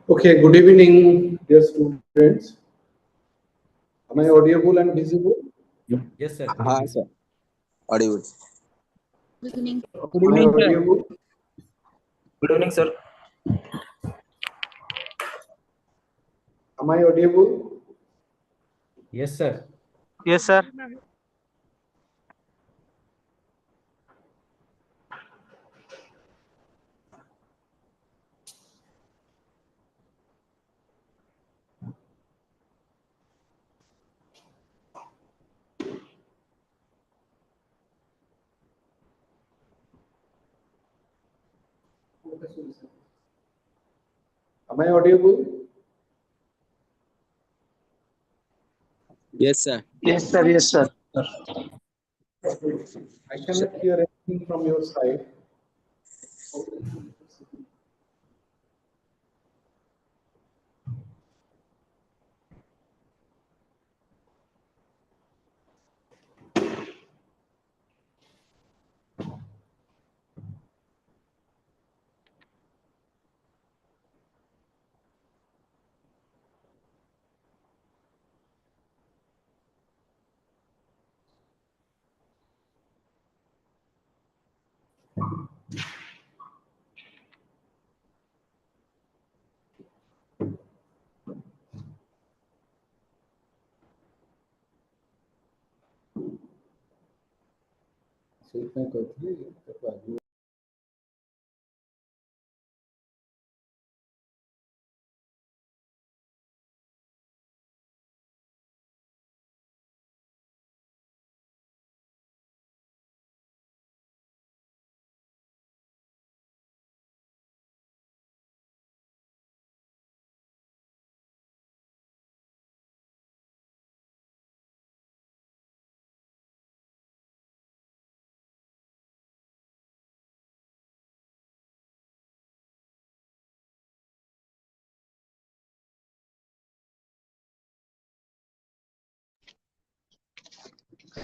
Okay, good evening, dear students. Am I Yes, sir. audible and visible? Yes, sir. हाँ sir Audible Evening. Good Am I evening, sir. audible? Good evening, sir. Am I audible? Yes, sir. Yes, sir. Am I audible? Yes sir Yes, sir. Yes, sir. I cannot hear anything from your side.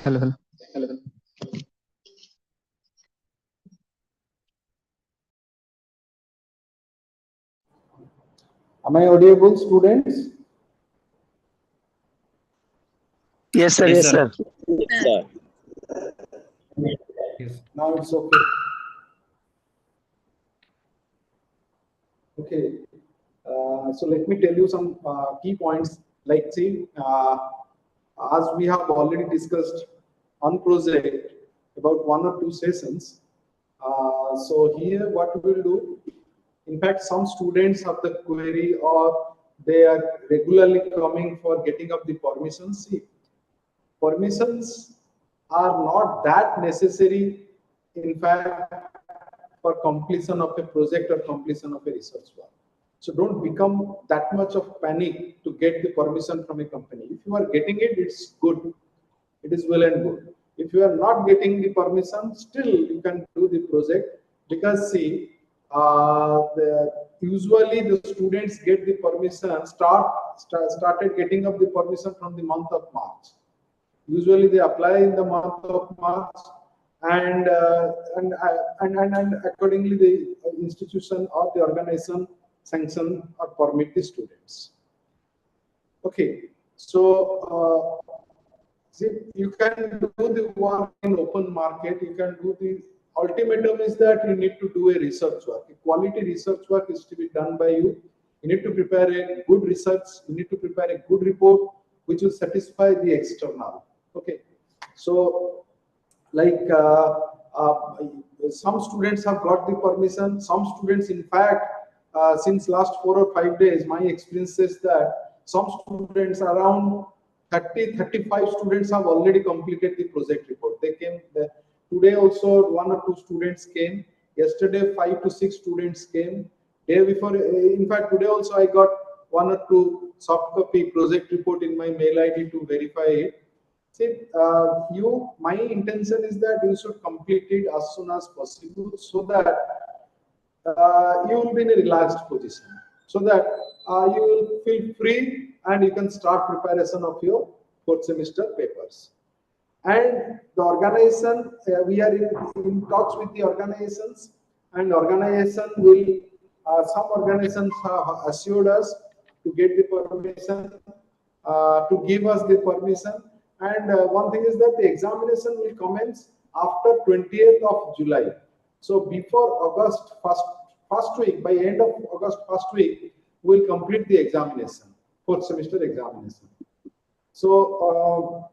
Hello. Am I audible, students? Yes, sir. Yes, Yes, sir. sir. Sir Yes. Now it's okay. Okay. So let me tell you some key points. Like, see, as we have already discussed on project about one or two sessions. So here, what we will do. In fact, some students have the query or they are regularly coming for getting up the permissions. See, permissions are not that necessary, in fact, for completion of a project or completion of a research work. So don't become that much of panic to get the permission from a company. If you are getting it, it's good. It is well and good. If you are not getting the permission, still you can do the project because see, usually the students get the permission, started getting up the permission from the month of March. Usually they apply in the month of March, and and accordingly the institution or the organization sanction or permit the students. Okay, so see, you can do the work in open market. You can do the ultimatum is that you need to do a research work. A quality research work is to be done by you. You need to prepare a good research. You need to prepare a good report which will satisfy the external. Okay, so like some students have got the permission. Some students, in fact, since last 4 or 5 days, my experience is that some students, around 30-35 students have already completed the project report. They came today also, 1 or 2 students came. Yesterday 5 to 6 students came. Day before, in fact, today also I got 1 or 2 soft copy project report in my mail ID to verify it. See, my intention is that you should complete it as soon as possible so that you will be in a relaxed position, so that you will feel free and you can start preparation of your fourth semester papers. And the organization, we are in touch with the organizations, and organization will some organizations have assured us to get the permission, to give us the permission. And one thing is that the examination will commence after 20th of July. So before August first week, by end of August first week, we'll complete the examination, fourth semester examination. So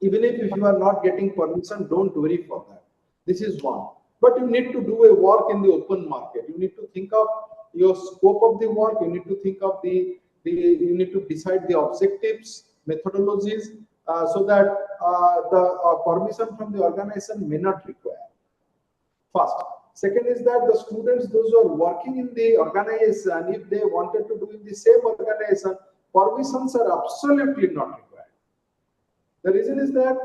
even if you are not getting permission, don't worry for that. This is one. But you need to do a work in the open market. You need to think of your scope of the work. You need to think of you need to decide the objectives, methodologies, so that the permission from the organization may not require. First. Second is that the students, those who are working in the organization, if they wanted to do in the same organization, permissions are absolutely not required. The reason is that,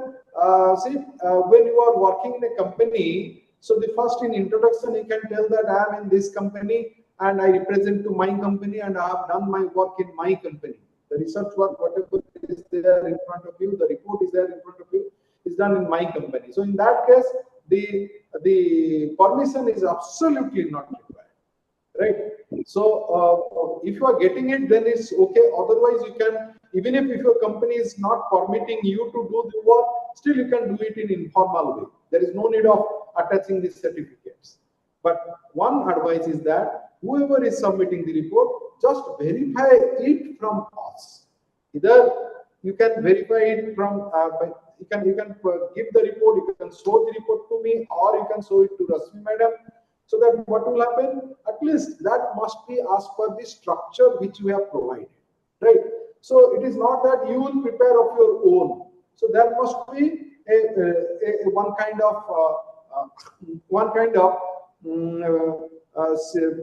when you are working in a company, so the first in introduction, you can tell that I am in this company and I represent to my company and I have done my work in my company. The research work, whatever is there in front of you, the report is there in front of you, is done in my company. So in that case, the permission is absolutely not required, right? So if you are getting it, then it's okay. Otherwise, you can, even if your company is not permitting you to do the work, still you can do it in informal way. There is no need of attaching these certificates. But one advice is that whoever is submitting the report, just verify it from us. Either you can verify it from you can give the report, you can show the report to me, or you can show it to Rasmi madam, so that what will happen, at least that must be as per the structure which we have provided, right? So it is not that you will prepare of your own. So there must be one kind of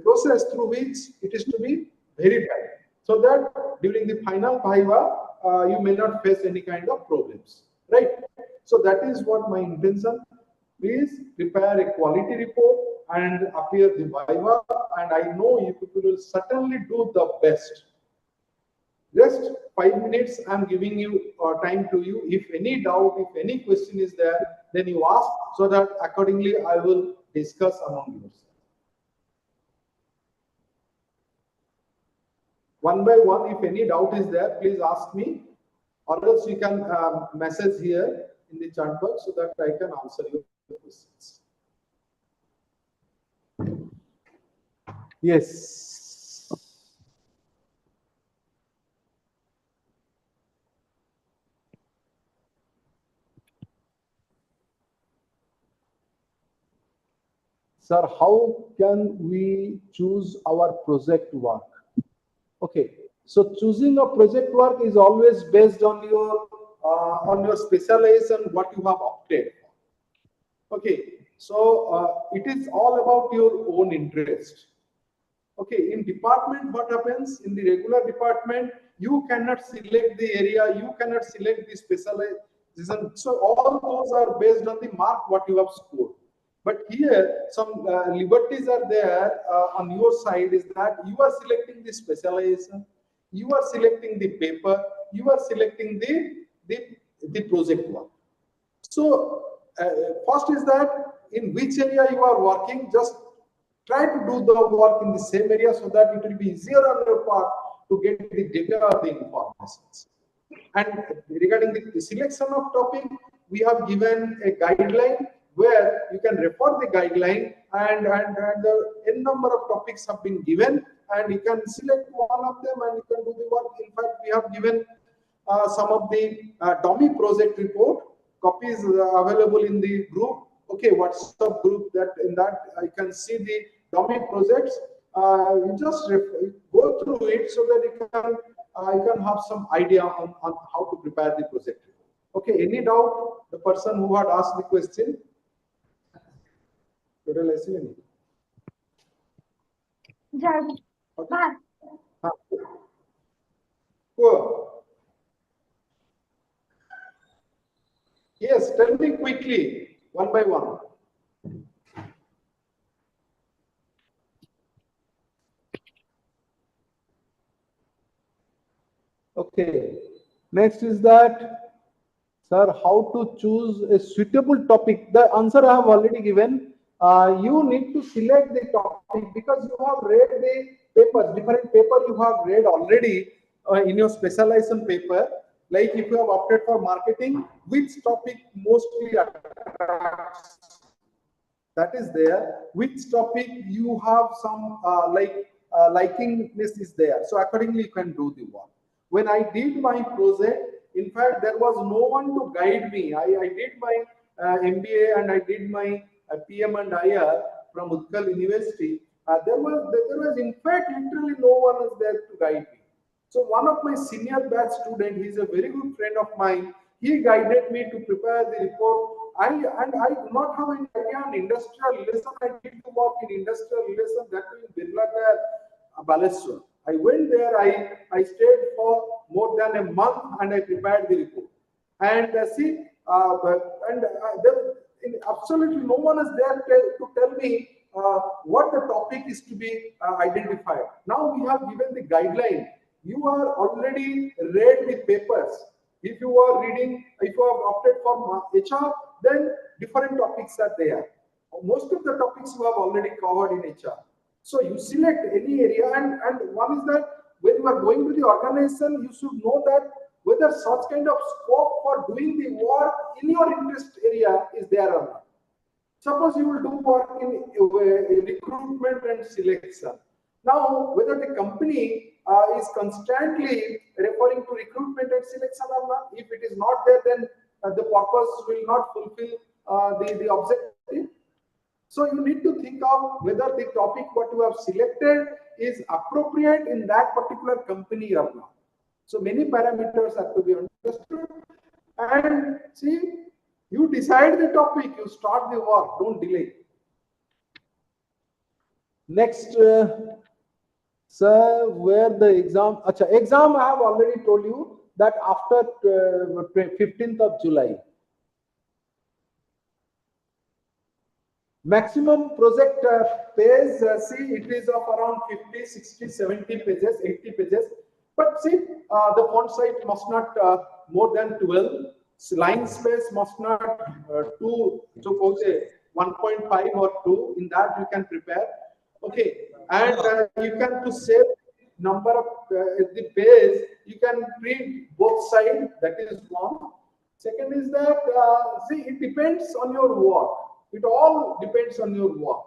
process through which it is to be verified, so that during the final viva you may not face any kind of problems, right? So that is what my intention. Please prepare a quality report and appear the viva, and I know you people will certainly do the best. Just 5 minutes I'm giving you time to you. If any doubt, if any question is there, then you ask, so that accordingly I will discuss among yourselves. One by one, if any doubt is there, please ask me, or else you can message here in the chat box so that I can answer your questions. Yes. Sir, how can we choose our project work? Okay, so choosing a project work is always based on your specialization, what you have opted for. Okay, so it is all about your own interest. Okay, in department, what happens in the regular department, you cannot select the area, you cannot select the specialization. So all those are based on the mark what you have scored. But here, some liberties are there on your side, is that you are selecting the specialization, you are selecting the paper, you are selecting the project work. So first is that in which area you are working, just try to do the work in the same area, so that it will be easier on your part to get the data or the information. And regarding the selection of topic, we have given a guideline where you can refer the guideline, and the n number of topics have been given, and you can select one of them and you can do the work. In fact, we have given some of the dummy project report copies available in the group. Okay, WhatsApp group, that in that you can see the dummy projects. You just go through it so that you can have some idea on how to prepare the project report. Okay, any doubt? The person who had asked the question. Yes, tell me quickly, one by one. Okay, next is that, sir, how to choose a suitable topic? The answer I have already given. you need to select the topic because you have read the papers, different paper you have read already in your specialization paper. Like if you have opted for marketing, which topic mostly attracts, that is there, which topic you have some likingness is there. So accordingly, you can do the work. When I did my project, in fact, there was no one to guide me. I did my MBA and I did my PM and IR from Utkal University. There was in fact literally no one was there to guide me. So one of my senior batch student, he's a very good friend of mine. He guided me to prepare the report. I do not have any idea on industrial relation. I did the work in industrial relation, that in Birla Baleswar. I went there. I stayed for more than a month and I prepared the report. And absolutely no one is there to tell me what the topic is to be identified. Now we have given the guideline. You are already read the papers. If you are reading, if you have opted for HR, then different topics are there. Most of the topics you have already covered in HR. So you select any area, and one is that when you are going to the organization, you should know that whether such kind of scope for doing the work in your interest area is there or not. Suppose you will do work in recruitment and selection. Now, whether the company is constantly referring to recruitment and selection or not, if it is not there, then the purpose will not fulfill the objective. So you need to think of whether the topic what you have selected is appropriate in that particular company or not. So many parameters have to be understood. And see, you decide the topic, you start the work, don't delay. Next, sir, where the exam? Exam I have already told you that after 15th of July. Maximum project page, see, it is of around 50, 60, 70 pages, 80 pages. But see, the font size must not more than 12. Line space must not 2, so 1.5 or 2. In that you can prepare. Okay, and you can to save number of the page, you can print both sides. That is one. Second is that see, it depends on your work. It all depends on your work,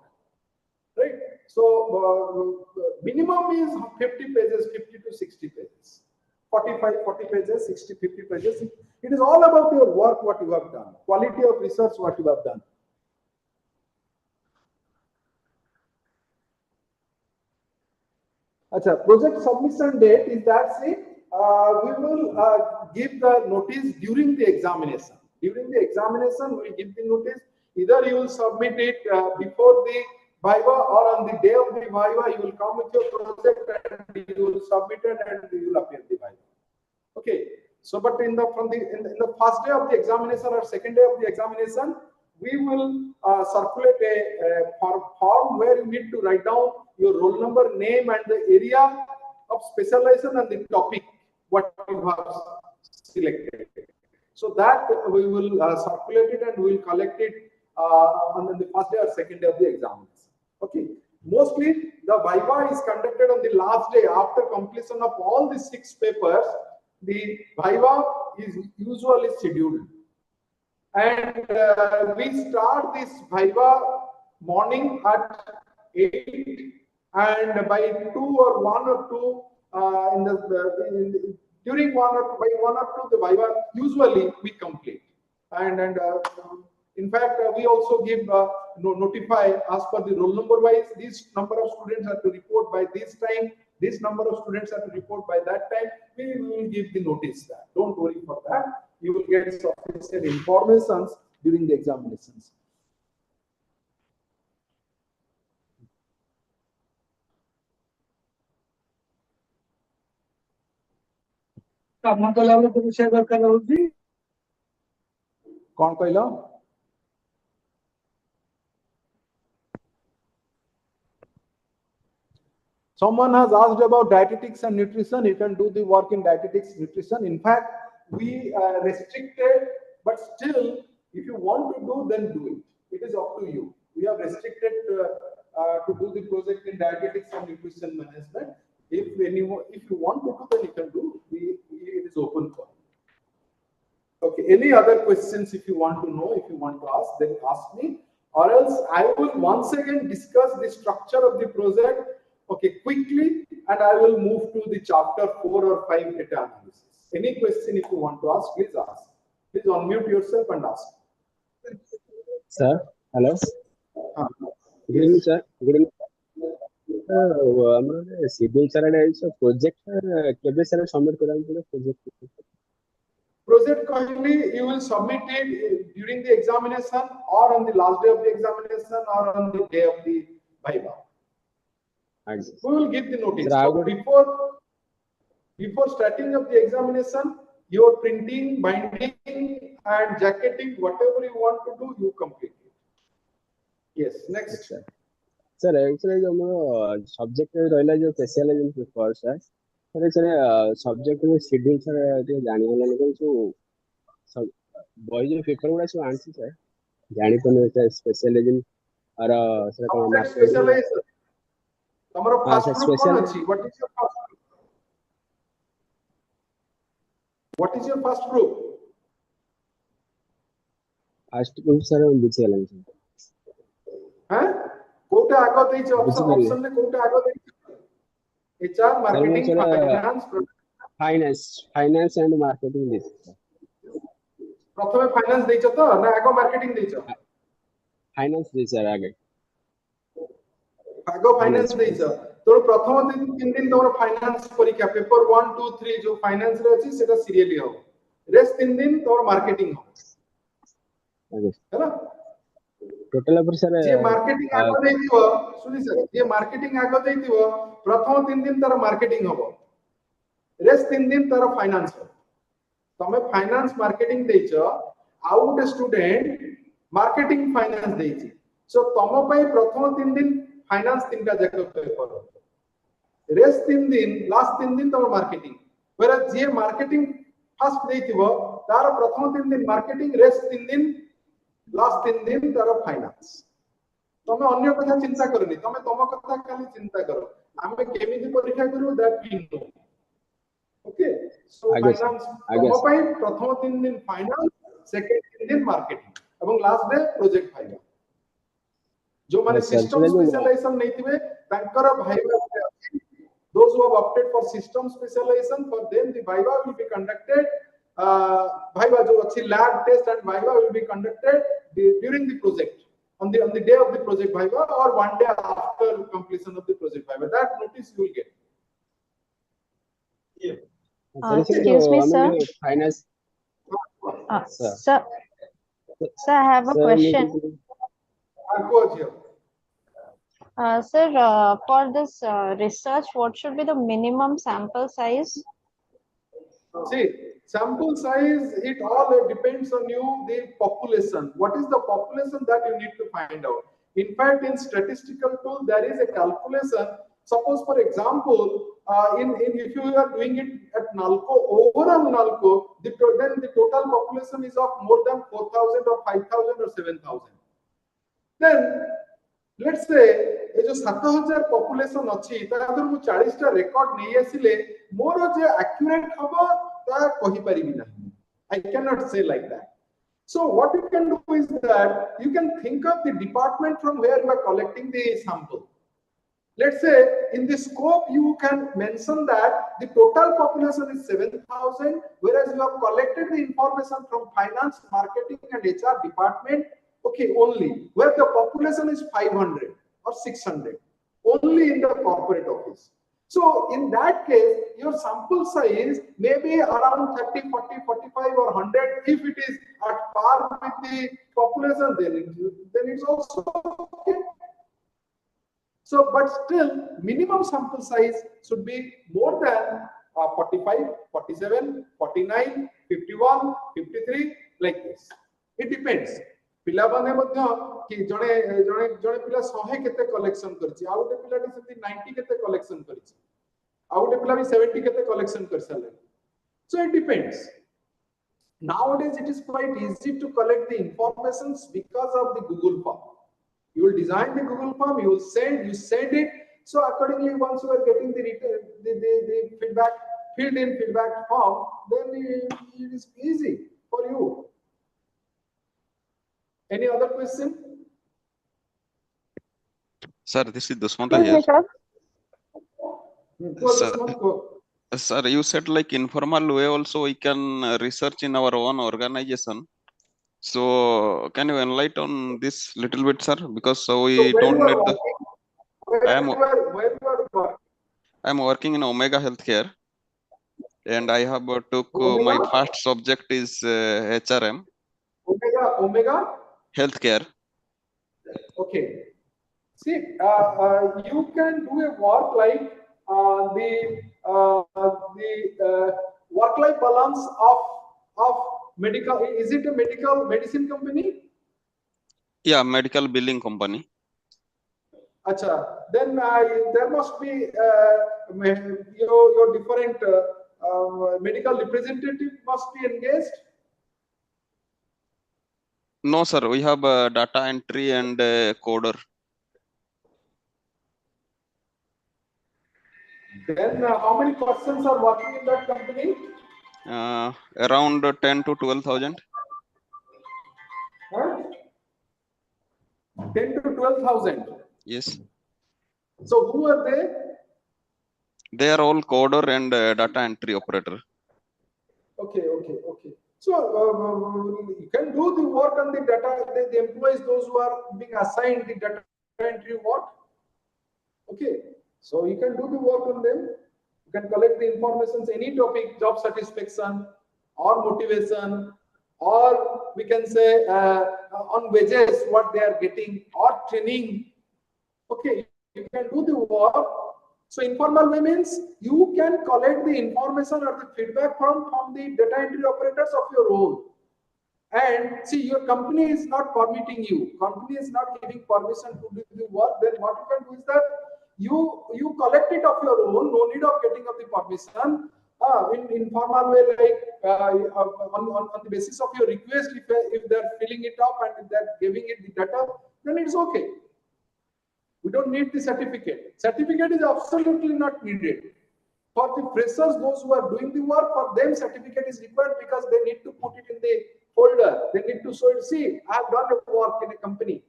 right? So minimum is 50 pages, 50 to 60 pages, 45, 40 pages, 60, 50 pages. It is all about your work, what you have done, quality of research, what you have done. Project submission date is that, see, we will give the notice during the examination. During the examination, we will give the notice. Either you will submit it before the Viva, or on the day of the Viva, you will come with your project and you will submit it and you will appear the Viva. Okay. So, but in the first day of the examination or second day of the examination, we will circulate a form where you need to write down your roll number, name, and the area of specialization and the topic what you have selected. So that we will circulate it and we will collect it on the first day or second day of the examination. Okay. Mostly the Viva is conducted on the last day after completion of all the 6 papers. The Viva is usually scheduled. And we start this Viva morning at 8, and by 2 or 1 or 2 during 1 or 2 the Viva usually we complete. And in fact, we also give notify as per the roll number wise. This number of students have to report by this time. This number of students have to report by that time. We will give the notice that. Don't worry for that. You will get sufficient information during the examinations. कौन कहला? Someone has asked about dietetics and nutrition. You can do the work in dietetics, nutrition. In fact, we restricted, but still, if you want to do, then do it. It is up to you. We have restricted to do the project in dietetics and nutrition management. If you want to do, then you can do. It is open for you. Okay. Any other questions? If you want to know, if you want to ask, then ask me. Or else I will once again discuss the structure of the project. Okay, quickly, and I will move to the chapter 4 or 5 data analysis. Any question if you want to ask, please ask. Please unmute yourself and ask. Sir, hello. Good evening, Yes. sir. Good evening. ଆମର civil sir project କେବେ sir submit କରିବାକୁ ପଡ଼ିବ project? Project କହିଲି, you will submit it during the examination or on the last day of the examination or on the day of the viva. We will give the notice. So before starting of the examination, your printing, binding, and jacketing, whatever you want to do, you complete it. Yes, next. Sir, actually, जो हमारा subject रहला जो specialization prefer sir. Sir, subject में schedule sir ये जानी वाला लेकिन जो boys जो paper वाला जो answer sir जानी तो नहीं sir specialization और sir का Subject specialization. Tomorrow first group special. कौन अच्छी? What is your first group? What is your first group? First group sir बीचे वाला sir. हैं? कोटा आगो देई छ ऑप्शन में कोटा आगो देई छ HR marketing finance and marketing देई छ प्रथमे फाइनांस देई छ तो ना आगो मार्केटिंग देई छ फाइनांस देई सर आगे आगो फाइनांस देई छ तो प्रथम 3 दिन तोर फाइनांस परीक्षा पेपर 1 2 3 जो फाइनांस रे अछि सेटा सीरियली हो रेस्ट 3 दिन तोर मार्केटिंग हो है ना टोटल पर सर जे मार्केटिंग आगो देइथिबो सुनि सर जे मार्केटिंग आगो देइथिबो प्रथम 3 दिन तार मार्केटिंग होबो रेस्ट 3 दिन तार फाइनांस हो तमे फाइनांस मार्केटिंग देइछो आउट स्टूडेंट मार्केटिंग फाइनांस देइछि सो तम पई प्रथम 3 दिन फाइनांस 3 टा जक पेपर रेस्ट 3 दिन लास्ट 3 दिन तम मार्केटिंग पर जे मार्केटिंग फर्स्ट देइथिबो तार प्रथम 3 दिन मार्केटिंग रेस्ट 3 दिन लास्ट 3 दिन तार फाइनांस तमे अन्य कथा चिंता करनी तमे तम कथा खाली चिंता करो हमें केमिति परीक्षा करू that we know okay so finance तम पई प्रथम 3 दिन फाइनांस सेकंड 3 दिन मार्केटिंग एवं लास्ट डे प्रोजेक्ट फाइनल जो माने सिस्टम स्पेशलाइजेशन नहीं थिबे तांकर भाइबा अछि those who have opted for system specialization for them the viva will be conducted viva jo achi lab test and viva will be conducted during the project on the day of the project viva or one day after completion of the project viva that notice you will get Excuse me, sir. Finance. Sir, I have a question. Sir, for this research, what should be the minimum sample size? See, sample size, it all depends on you, the population. What is the population that you need to find out? In fact, in statistical tool, there is a calculation. Suppose, for example, if you are doing it at NALCO, overall NALCO, then the total population is of more than 4,000 or 5,000 or 7,000. Then, let's say, ये जो 7,000 population अच्छी, ताकि मु 40 टा record नहीं आसिले, मोर जो accurate हबो ता कहि परिबि नहीं. I cannot say like that. So what you can do is that you can think of the department from where you are collecting the sample. Let's say in the scope you can mention that the total population is 7,000, whereas you have collected the information from finance, marketing, and HR department. Okay, only where the population is 500 or 600, only in the corporate office. So in that case, your sample size may be around 30, 40, 45 or 100. If it is at par with the population, then it's also okay. So, but still, minimum sample size should be more than 45, 47, 49, 51, 53, like this. It depends. पिला बने मध्य कि जणे जणे जणे पिला 100 केते collection करछि आउटे पिलाटी सेति 90 केते कलेक्शन करछि आउटे पिला भी 70 केते कलेक्शन कर साले so it depends nowadays it is quite easy to collect the informations because of the Google form You will design the Google form, you send it. So accordingly, once you are getting the feedback, filled in feedback form, then it is easy for you. Any other question? Sir, this is Dusmanta here. Sir, you said like informal way also we can research in our own organization. So can you enlighten on this little bit, sir? Because we don't need the. I am working in Omega Healthcare, and I have took my first subject is HRM. Omega Healthcare. Okay. See, you can do a work like the work-life balance of medical. Is it a medicine company? Yeah, medical billing company. Acha. Then there must be your different medical representative must be engaged. No, sir. We have data entry and coder. Then how many persons are working in that company? Around 10 to 12,000. Huh? 10 to 12,000. Yes. So who are they? They are all coder and data entry operator. Okay. So you can do the work on the data. The employees, those who are being assigned the data entry work. Okay. So you can do the work on them. You can collect the information, any topic, job satisfaction or motivation, or we can say on wages, what they are getting, or training. Okay, you can do the work. So informal way means you can collect the information or the feedback from the data entry operators of your role. And see, your company is not permitting you. Company is not giving permission to do the work. Then what you can do is that you collect it of your own. No need of getting of the permission. In informal way, like on the basis of your request, if they're filling it up and if they're giving it the data, then it's okay. We don't need the certificate. Certificate is absolutely not needed. For the freshers, those who are doing the work, for them certificate is required because they need to put it in the folder. They need to show it. See, I have done a work in a company.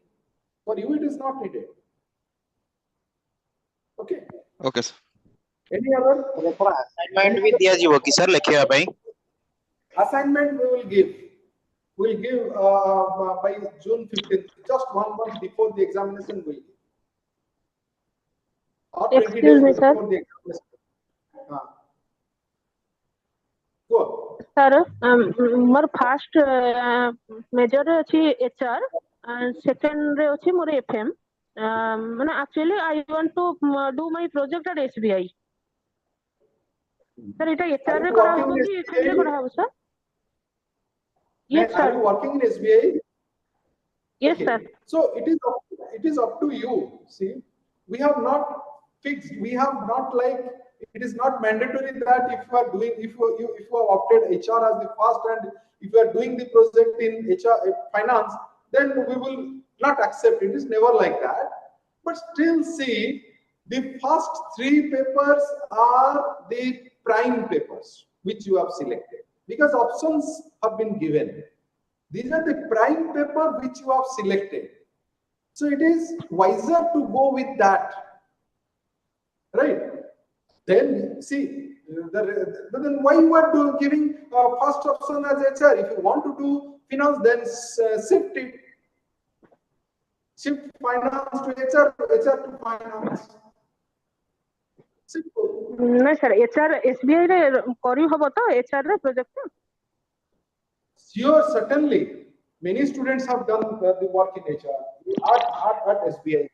For you, it is not needed. Okay. Okay, sir. Any other? Assignment with diyajibo ki sir lekhiba pai. Assignment we will give. We'll give by June 15th, just 1 month before the examination we'll give. Or 20 Excuse days me, before sir. the examination. Go. Sir, more first major अच्छी HR and second रे अच्छी मोर FM. माने actually I want to do my project at SBI. Sir, इटा HR रे करा होगा कि FM रे करा होगा sir? Yes, Are you sir. working in SBI? Yes, Okay. sir. So it is up to you. See, we have not fixed. We have not like it is not mandatory that if you are doing if you have opted HR as the first and if you are doing the project in HR finance, then we will not accept it. It is never like that. But still, see, the first 3 papers are the prime papers which you have selected because options have been given. These are the prime paper which you have selected. So it is wiser to go with that, right? Then see, then why you are giving first option as HR? If you want to do finance, then shift it. Shift finance to HR, HR to finance. Simple. नहीं sir, HR SBI रे करी होगा तो HR रे project? Sure, certainly. Many students have done the work in HR at SBI.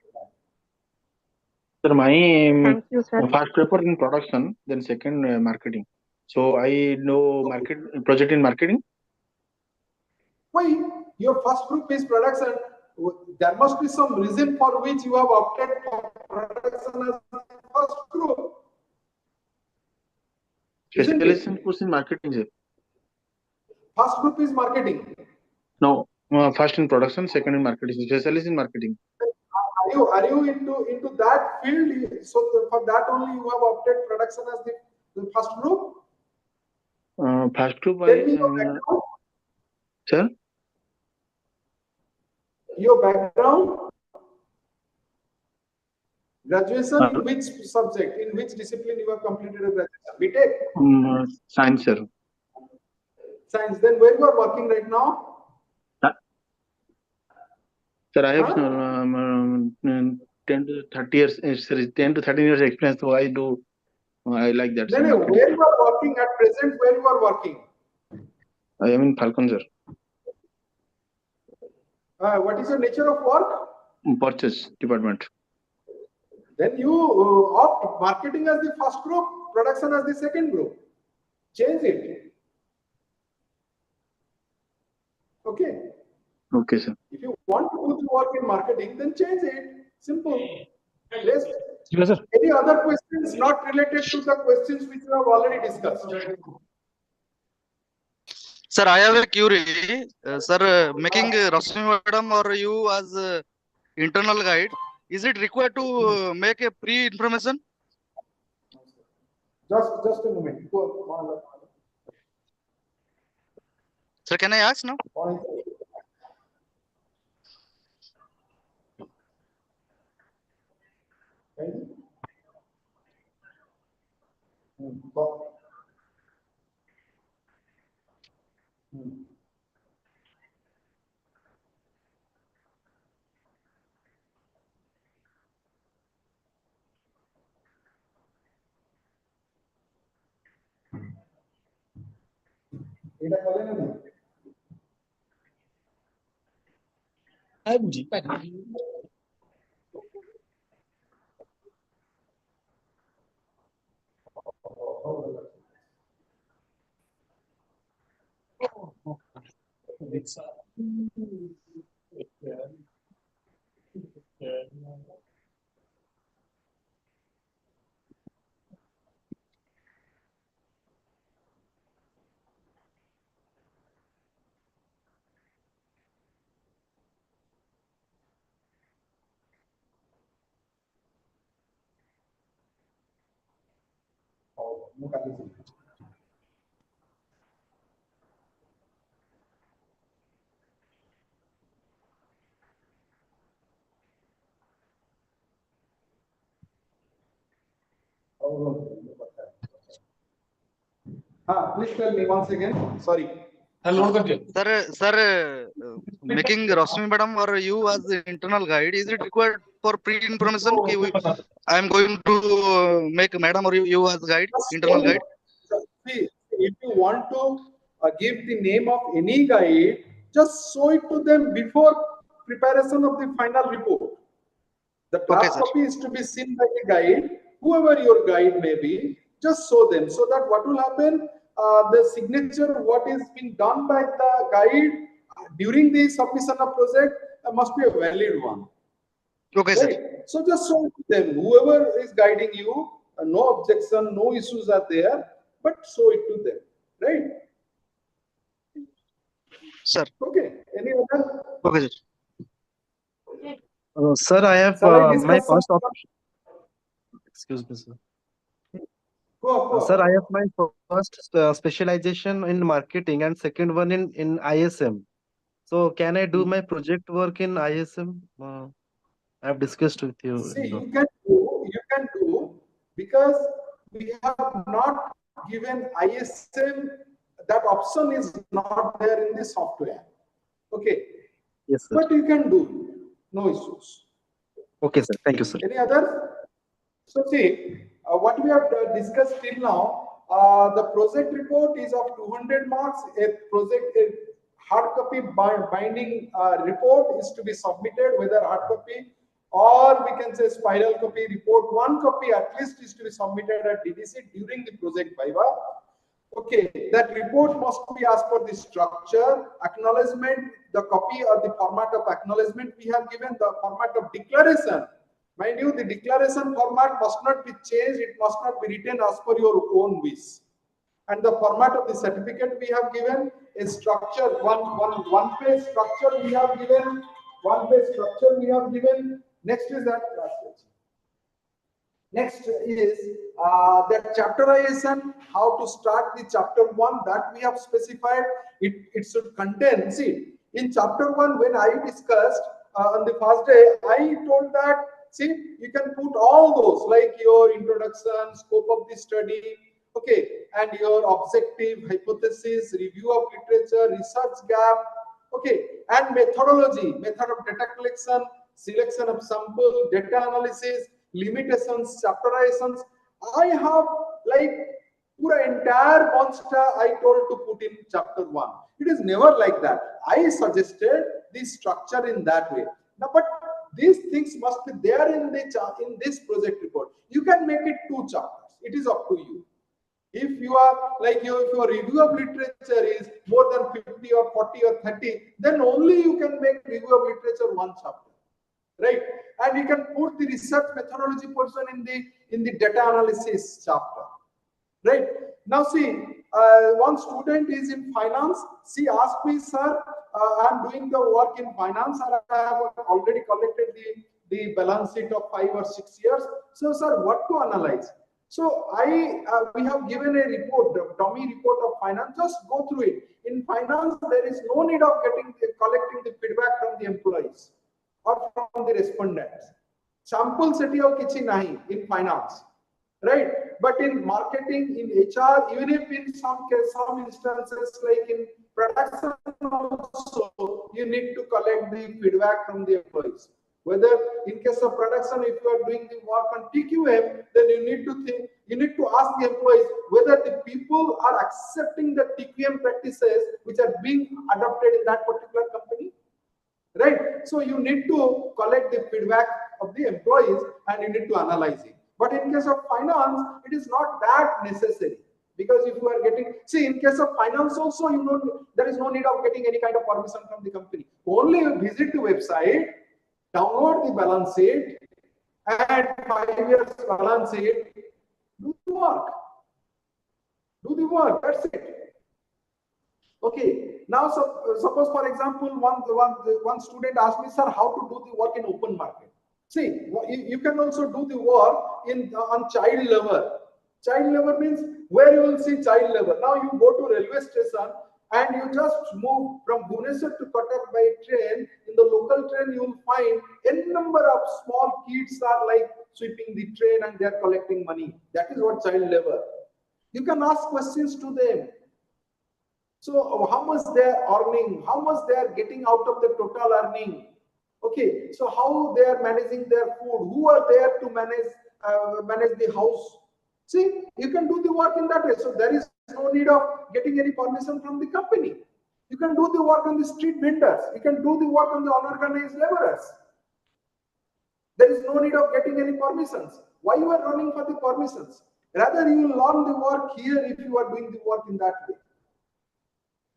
Sir, my Thank you, sir. first paper in production, then second marketing. So I know project in marketing. Why? Your first group is production. There must be some reason for which you have opted for production as the first group. Specialization course in marketing, sir. First group is marketing. No, first in production, second in marketing. Specialization in marketing. are you into that field? So for that only you have opted production as the first group? First group, Tell me your background. sir. Your background. Graduation in which subject? In which discipline you have completed a graduation? BTech? Science, sir. Science. Then where you are working right now? Sir, I have Huh? 10 to 30 years, sorry, 10 to 13 years experience, so I like that. No, sir, no, marketing. where you are working at present, where you are working? I am in Falcon, sir. What is your nature of work? Purchase department. Then you opt marketing as the first group, production as the second group. Change it. Okay. Okay, sir. If you want to do the work in marketing, then change it. Simple. Yes. Yes, sir. Any other questions not related to the questions which we have already discussed? Sir, I have a query. Sir, making Rashmi madam or you as internal guide, is it required to make a pre-information? Just a moment. Sir, can I ask now? Please tell me once again. Sorry. Sir, making Rashmi madam or you as the internal guide, is it required for pre-information? I am going to make madam or you as guide, internal guide. See, if you want to give the name of any guide, just show it to them before preparation of the final report. The draft copy is to be seen by the guide, whoever your guide may be, just show them, so that what will happen, the signature, what is being done by the guide during the submission of project must be a valid one. Okay, right? sir. So just show it to them, whoever is guiding you, no objection, no issues are there, but show it to them, right? Sir. Okay. Any other? Okay, sir. Sir, I have Shall I my discuss some- first option. Excuse me, sir. Go. Sir, I have my first specialization in marketing and second one in ISM. So can I do my project work in ISM? I have discussed with you. See, you can do, because we have not given ISM, that option is not there in the software. Okay. Yes, sir. But you can do, no issues. Okay, sir. Thank you, sir. Any other? So see, what we have discussed till now, the project report is of 200 marks. A hard copy binding report is to be submitted, whether hard copy or we can say spiral copy report. One copy at least is to be submitted at DDC during the project viva. Okay, that report must be as per the structure, acknowledgement, the copy or the format of acknowledgement we have given, the format of declaration. Mind you, the declaration format must not be changed, it must not be written as per your own wish. And the format of the certificate we have given, a structure, one page structure we have given, Next is that. Next is that chapterization, how to start the chapter 1 that we have specified. It should contain, see, in chapter 1 when I discussed on the first day, I told that, see, you can put all those like your introduction, scope of the study, okay, and your objective, hypothesis, review of literature, research gap, okay, and methodology, method of data collection, selection of sample, data analysis, limitations, chapterizations. I have like pura entire monster I told to put in chapter 1. It is never like that. I suggested the structure in that way. Now, but these things must be there in this project report. You can make it 2 chapters. It is up to you. If you are like if your review of literature is more than 50 or 40 or 30, then only you can make review of literature 1 chapter, right? And you can put the research methodology portion in the data analysis chapter, right? Now see, one student is in finance. She asked me, sir, I'm doing the work in finance and I have already collected the balance sheet of 5 or 6 years. So, sir, what to analyze? So we have given a report, the dummy report of finance. Just go through it. In finance, there is no need of collecting the feedback from the employees or from the respondents. Sample seti aur kichi nahi in finance, right? But in marketing, in HR, even if in some instances like in production also, you need to collect the feedback from the employees. Whether in case of production, if you are doing the work on TQM, then you need to ask the employees whether the people are accepting the TQM practices which are being adopted in that particular company, right? So you need to collect the feedback of the employees and you need to analyze it. But in case of finance, it is not that necessary, because if you are getting, see, in case of finance also, there is no need of getting any kind of permission from the company. Only you visit the website, download the balance sheet, and 5 years balance sheet, do the work. Do the work, that's it. Okay, now suppose for example, one student asked me, sir, how to do the work in open market. See, you can also do the work on child labor. Child labor means where you will see child labor. Now you go to railway station and you just move from Bhubaneswar to Cuttack by train. In the local train, you will find n number of small kids are like sweeping the train and they are collecting money. That is what child labor. You can ask questions to them. So how much they are earning, how much they are getting out of the total earning. Okay, so how they are managing their food, who are there to manage the house. See, you can do the work in that way. So there is no need of getting any permission from the company. You can do the work on the street vendors. You can do the work on the unorganized laborers. There is no need of getting any permissions. Why you are running for the permissions? Rather, you will learn the work here if you are doing the work in that way.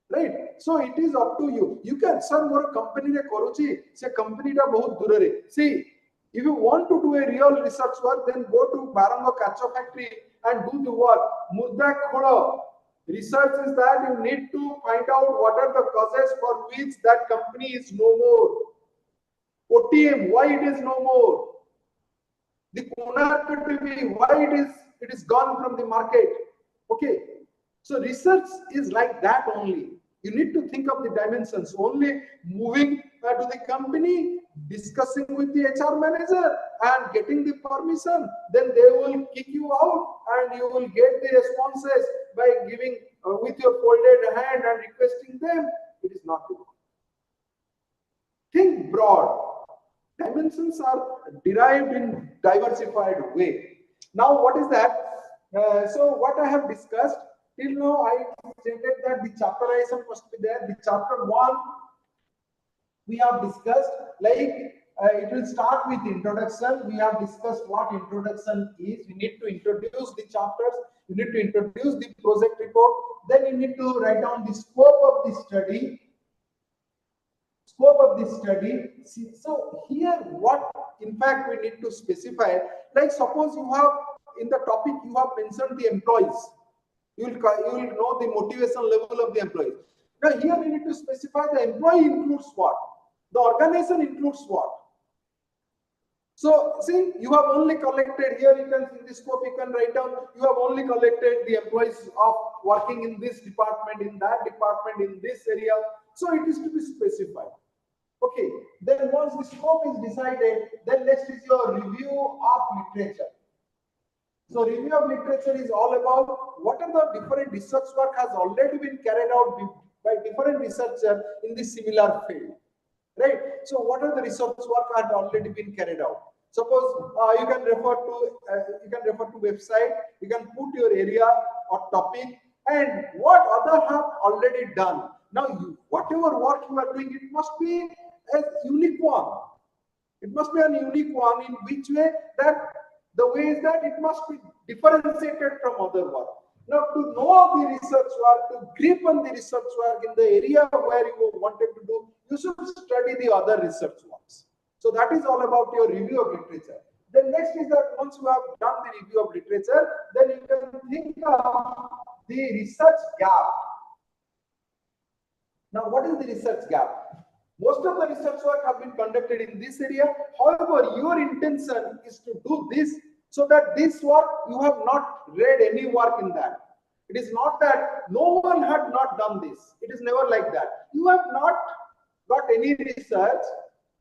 Right? So it is up to you. You can, sir, more company re koruchi, se company ta bahut durare. See, if you want to do a real research work, then go to Barango Kacho factory and do the work. Murda khodo. Research is that you need to find out what are the causes for which that company is no more. OTM, why it is no more. The Konark TV, why it is gone from the market. Okay. So research is like that only. You need to think of the dimensions. Only moving to the company, discussing with the HR manager and getting the permission, then they will kick you out and you will get the responses by giving with your folded hand and requesting them. It is not good. Think broad. Dimensions are derived in diversified way. Now what is that? So what I have discussed till now, I stated that the chapterization must be there. The chapter 1 we have discussed, like it will start with introduction. We have discussed what introduction is. We need to introduce the chapters. You need to introduce the project report. Then you need to write down the scope of the study. Scope of the study. See, so here, what in fact we need to specify. Like suppose you have in the topic you have mentioned the employees. You will know the motivation level of the employees. Now here we need to specify the employee includes what, the organization includes what. So see, you have only collected here, you can in the scope, you can write down, you have only collected the employees of working in this department, in that department, in this area. So it is to be specified. Okay, then once the scope is decided, then next is your review of literature. So review of literature is all about what are the different research work has already been carried out by different researchers in the similar field, right? So what are the research work had already been carried out? Suppose you can refer to website, you can put your area or topic and what other have already done. Now whatever work you are doing, it must be a unique one. It must be a unique one in which way that the way is that it must be differentiated from other work. Now to know the research work, to grip on the research work in the area where you wanted to do, you should study the other research works. So that is all about your review of literature. Then next is that once you have done the review of literature, then you can think of the research gap. Now what is the research gap? Most of the research work have been conducted in this area. However, your intention is to do this so that this work, you have not read any work in that. It is not that no one had not done this. It is never like that. You have not got any research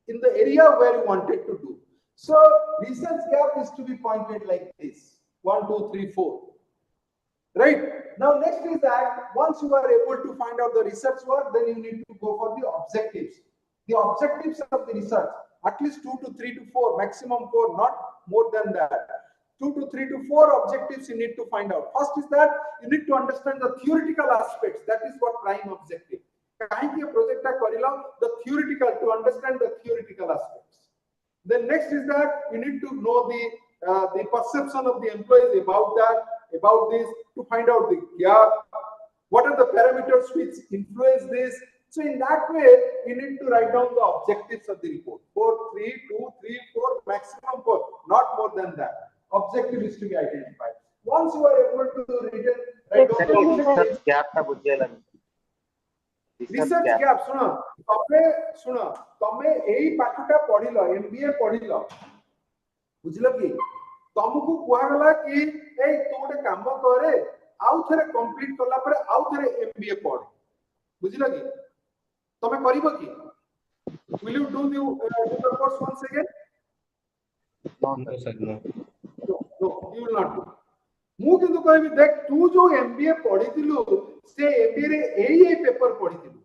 in the area where you wanted to do. So research gap is to be pointed like this. 1, 2, 3, 4. Right? Now next is that once you are able to find out the research work, then you need to go for the objectives. The objectives of the research, at least 2 to 3 to 4, maximum 4, not more than that. 2 to 3 to 4 objectives you need to find out. First is that you need to understand the theoretical aspects. That is what prime objective. The theoretical, to understand the theoretical aspects. Then next is that you need to know the perception of the employees about that, about this, to find out the gap. What are the parameters which influence this? So in that way, you need to write down the objectives of the report. 4, 3, 2, 3, 4, maximum 4, not more than that. Objective is to be identified. Once you are able to write down the objectives, research gap, सुनो तमे एई पाठटा पढिलो MBA पढिलो बुझिलो कि तुमको कुआ गला कि ए तू गोटे काम करे आउ थरे कंप्लीट करला परे आउ थरे एमबीए पढ बुझिलो कि तमे करिवो कि will you do the course once again? No, sir, no. No, you will not do. मु किंतु कहबी देख तू जो एमबीए पढितिलु से एमबीए रे एई पेपर पढितिलु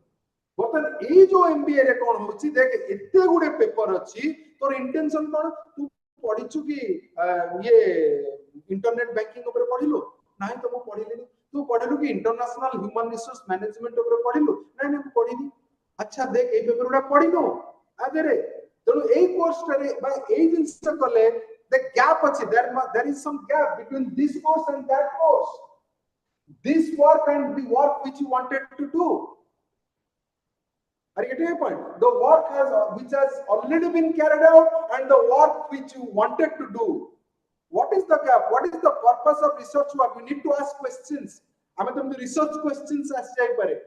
बर्तन ए जो एमबीए रे कोन होची देख एते गुडे पेपर अछि तोर इंटेंशन कोन तू पढिछु कि ये इंटरनेट बैंकिंग ऊपर पढिलु नाही तो मु पढिलेनी तू पढिलु कि इंटरनेशनल ह्यूमन रिसोर्स मैनेजमेंट ऊपर पढिलु नाही नाही पढिनी अच्छा देख ए पेपर उडा पढिनो आदरे तनु ए कोर्स रे बा ए जिंस कले the gap achi there is some gap between this course and that course, this work and the work which you wanted to do. Are you getting my point? The work which has already been carried out and the work which you wanted to do. What is the gap? What is the purpose of research work? We need to ask questions. I mean, the research questions as pare.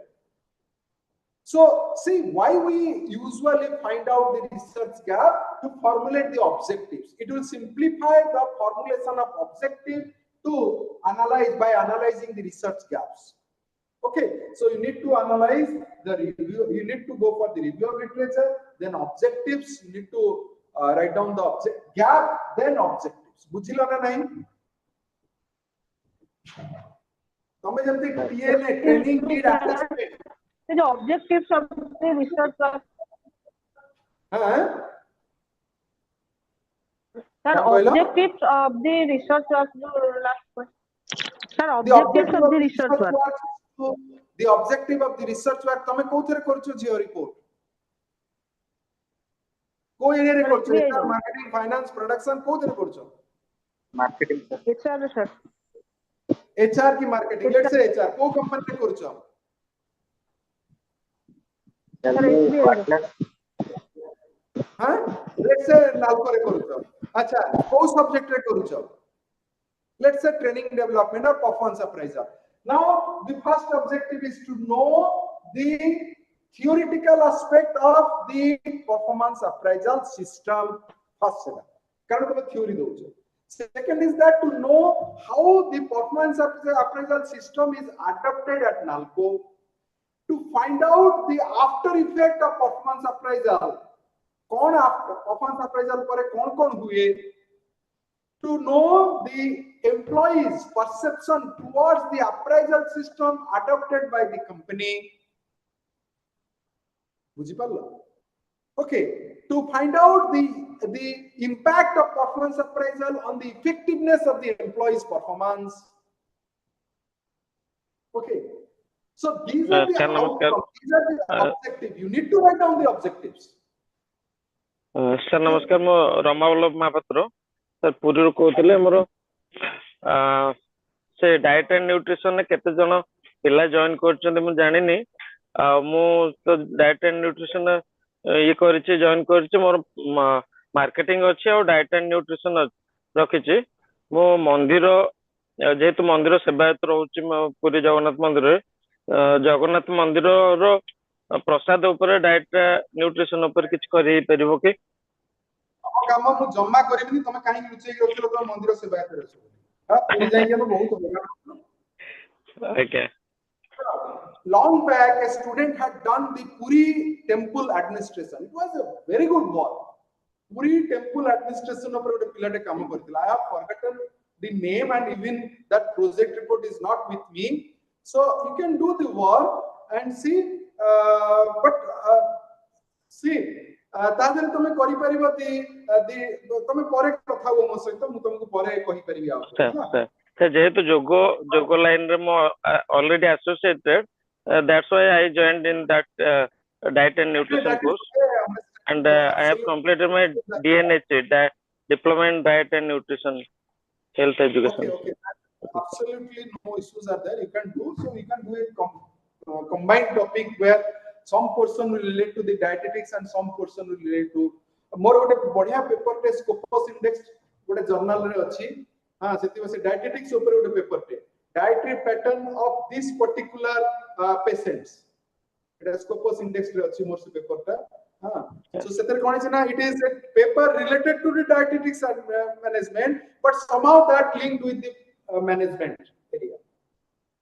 So see why we usually find out the research gap to formulate the objectives. It will simplify the formulation of objective to analyze by analyzing the research gaps. Okay, so you need to analyze the review. You need to go for the review of literature, then objectives. You need to write down the gap, then objectives. बुझिलो ना नहीं? तमे जल्दी TLA training need assessment the objectives of the research work. Sir, objectives of the research work. Last question. Sir, objectives of the research work. The objective of the research work. तमे कोथरे करछो जियो report? को area रे करछो? Marketing, finance, production कोथरे करछो? Marketing sir. HR sir. HR की marketing. Let's say HR को company रे करछो? हाँ let's say नालको रे करूचो अच्छा को सब्जेक्ट रे करूचो let's say training development or performance appraisal. Now the first objective is to know the theoretical aspect of the performance appraisal system first. कारण तुम theory दोछ. Second is that to know how the performance appraisal system is adopted at NALCO, to find out the after effect of performance appraisal. कौन after performance appraisal पर कौन हुए, to know the employees' perception towards the appraisal system adopted by the company. Okay, to find out the impact of performance appraisal on the effectiveness of the employees' performance. Okay, so these are the outcomes, these are the objectives. You need to write down the objectives. Sir, namaskar. Mo Ramavallabh Mahapatra. Sir, Puri रो कहते मोर से diet and nutrition ने केते जण पिला join करछन मु जानिनी मु तो diet and nutrition ये करछि जॉइन करछि मोर मार्केटिंग अछि और डाइट एंड न्यूट्रिशन रखिछि मु मंदिर जेहेतु मंदिर सेवायत रहउछि पुरी जगन्नाथ जगन्नाथ मंदिर रो प्रसाद ऊपर डाइट न्यूट्रिशन ऊपर किछ करि परिबो कि काम मु जम्मा करबिनी तमे काहे लुचै के रखलो तो मंदिर सेवायत रहछ हां पुरी जाई के बहुत okay. Long back, a student had done the Puri temple administration. It was a very good work. Puri temple administration of I have forgotten the name and even that project report is not with me. So you can do the work and see, see. तादरे तमे करि परिबो तमे परे कथा हो मो सहित मु तुमको परे कहि परिबि आ सर जेहेतु जोगो लाइन रे मो already associated that's why I joined in that diet and nutrition course and I have completed my DNHE, diploma in diet and nutrition health education. Okay. Absolutely no issues are there. You can do so. You can do a combined topic where some portion will relate to the dietetics and some portion will relate to more ଗୋଟେ बढ़िया paper टे Scopus index ଗୋଟେ journal रे अछि हां सेति बसे dietetics ऊपर ଗୋଟେ पेपर टे dietary pattern of this particular patients এটা स्कोपस इंडेक्स रे अछि मोर से पेपर टा हां so सेतर कोन छै ना it is a paper related to the dietetics and management but somehow that linked with the management area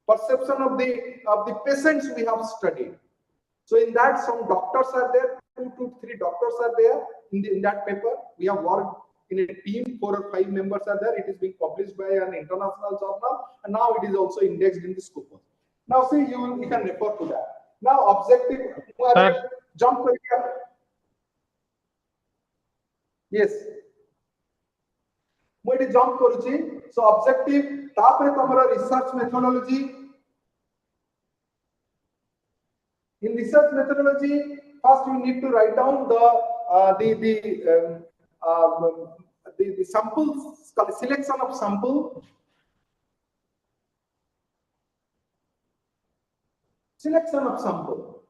perception of the patients we have studied. So in that some doctors are there, 2 to 3 doctors are there in that paper. We have worked in a team, 4 or 5 members are there. It is being published by an international journal and now it is also indexed in the Scopus. Now see you can refer to that. Now objective jump kariya. Yes. Mo iti jump karuchi. So objective tapare tomara research methodology. In research methodology, first you need to write down the samples, selection of sample,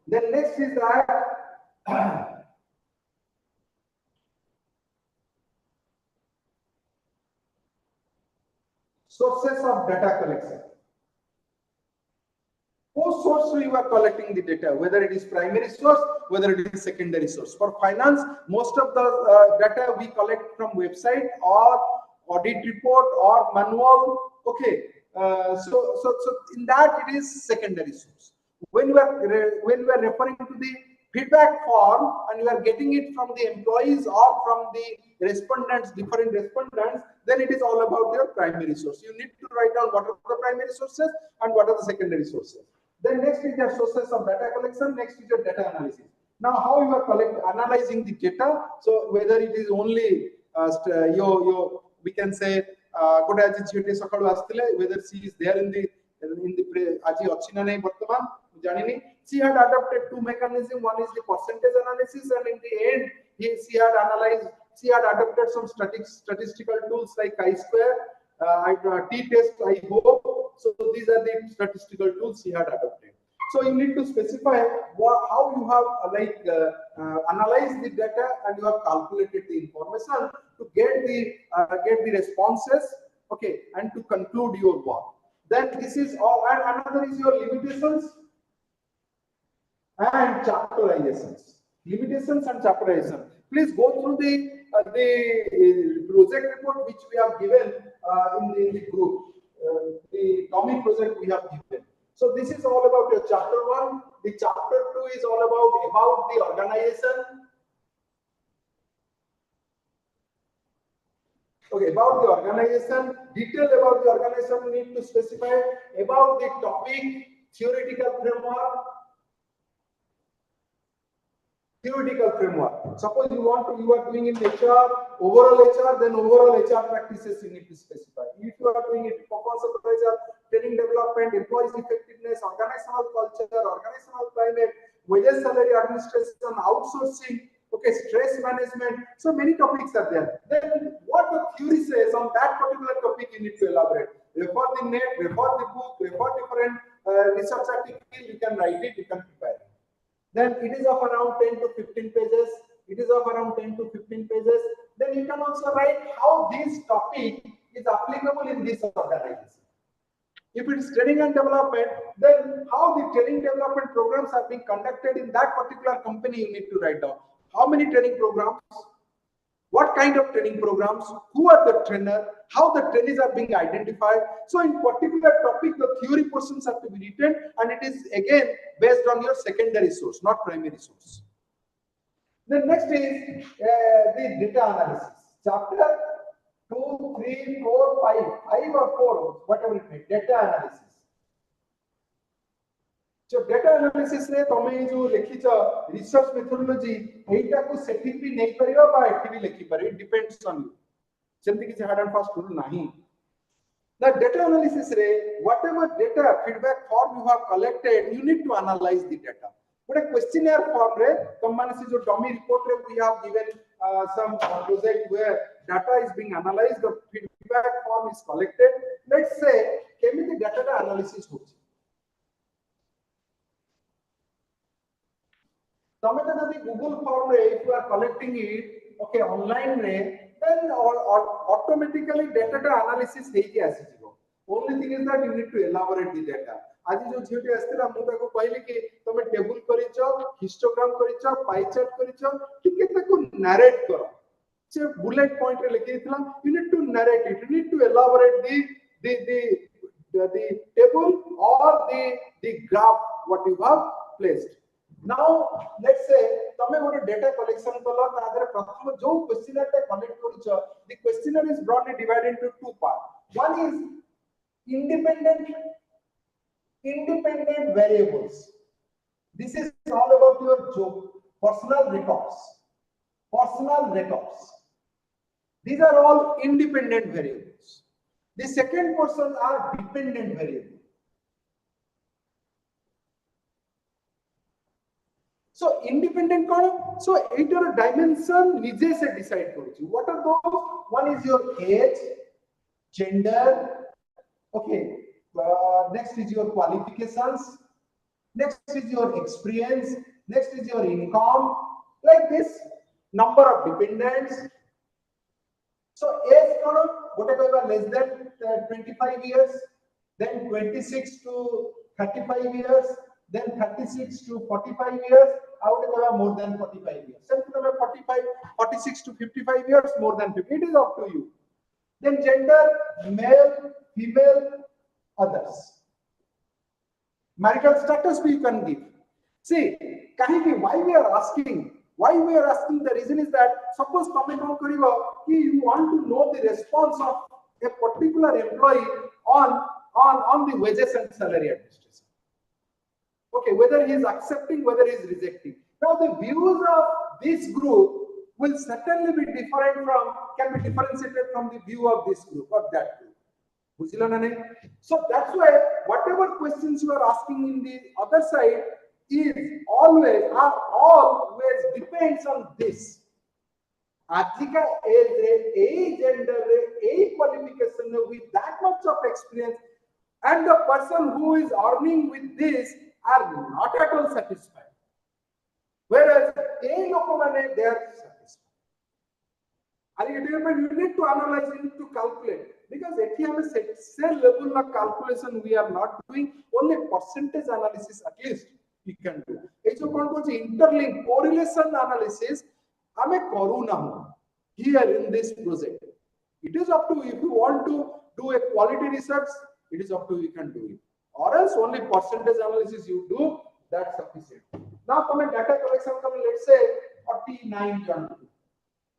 Then next is that sources of data collection. Whose source you are collecting the data, whether it is primary source, whether it is secondary source. For finance, most of the data we collect from website or audit report or manual. Okay, so in that it is secondary source. When we are referring to the feedback form and you are getting it from the employees or from the respondents, different respondents, then it is all about your primary source. You need to write down what are the primary sources and what are the secondary sources. Then next is your sources of data collection. Next is your data analysis. Now, how you are analyzing the data? So whether it is only we can say whether she is there in the she had adopted 2 mechanisms. One is the percentage analysis, and in the end, she had adopted some statistical tools like chi-square, t-test, I hope. So these are the statistical tools she had adopted. So you need to specify how you have analyzed the data and you have calculated the information to get the responses, okay, and to conclude your work. Then this is all, and another is your limitations and chapterizations. Limitations and chapterization. Please go through the the project report which we have given in the group, the Tommy project we have given. So this is all about your chapter 1. The chapter 2 is all about the organization. Okay, about the organization, detail about the organization we need to specify, about the topic, theoretical framework. Suppose you are doing in HR, overall HR, then overall HR practices you need to specify. If you are doing it performance appraisal, training development, employees effectiveness, organizational culture, organizational climate, wages, salary administration, outsourcing, okay, stress management. So many topics are there. Then what the theory says on that particular topic you need to elaborate. Refer the net, refer the book, refer different research article, you can write it, you can prepare it. Then it is of around 10 to 15 pages. It is of around 10 to 15 pages. Then you can also write how this topic is applicable in this organization. If it is training and development, then how the training development programs are being conducted in that particular company you need to write down. How many training programs? What kind of training programs? Who are the trainer? How the trainees are being identified? So in particular topic, the theory portions have to be written, and it is again based on your secondary source, not primary source. The next is the data analysis. Chapter 2, 3, 4, 5 or 4, whatever it may be, data analysis. So data analysis रे तमे जो लिखिच research methodology एटा को setting भी नहीं करियो बा एठी भी लिखि पारे, depends on you. सेमति कि hard and fast rule नहीं. The data analysis रे whatever data feedback form you have collected, you need to analyze the data. But a questionnaire form रे तुम माने से जो dummy report रे we have given some project where data is being analyzed, the feedback form is collected. Let's say केमिति data analysis होची. Google form, if you are collecting it, okay, online, then automatically data analysis only thing is that you need to elaborate the data. आज जो झियोटी आस्तिला मु ताको कहली कि तमे table करिचो, histogram करिचो, pie chart करिचो, ठीक है ताको नरेट करो. से बुलेट पॉइंट रे लिखि दिथला, you need to narrate it, you need to elaborate the table or the graph what you have placed. Now let's say तमे गोटे data collection कलो तादरे प्रथम जो questionnaire टे collect करिचो, the questionnaire is broadly divided into two parts. One is independent variables. This is all about your personal records. These are all independent variables. The second portion are dependent variables. So independent column, so either dimension निजे से decide करो. What are those? One is your age, gender, okay. Next is your qualifications. Next is your experience. Next is your income. Like this, number of dependents. So age column, whatever less than 25 years, then 26 to 35 years, then 36 to 45 years. I would have more than 45 years. Since 46 to 55 years, more than 50. It is up to you. Then gender, male, female, others. Marital status you can give. See, why we are asking? The reason is that suppose you want to know the response of a particular employee on the wages and salary administration. Okay, whether he is accepting, whether he is rejecting. Now the views of this group will certainly be different can be differentiated from the view of this group or that group. So that's why whatever questions you are asking in the other side is always depends on this. Adhika age, gender, qualification with that much of experience, and the person who is earning with this are not at all satisfied. Whereas they are satisfied. You need to analyze, you need to calculate. Because at cell level of calculation we are not doing, only percentage analysis at least we can do. Interlink correlation analysis, here in this project. It is up to you. If you want to do a quality research, it is up to you, you can do it. Or else only percentage analysis you do, that's sufficient. Now come in data collection, let's say 49 journal.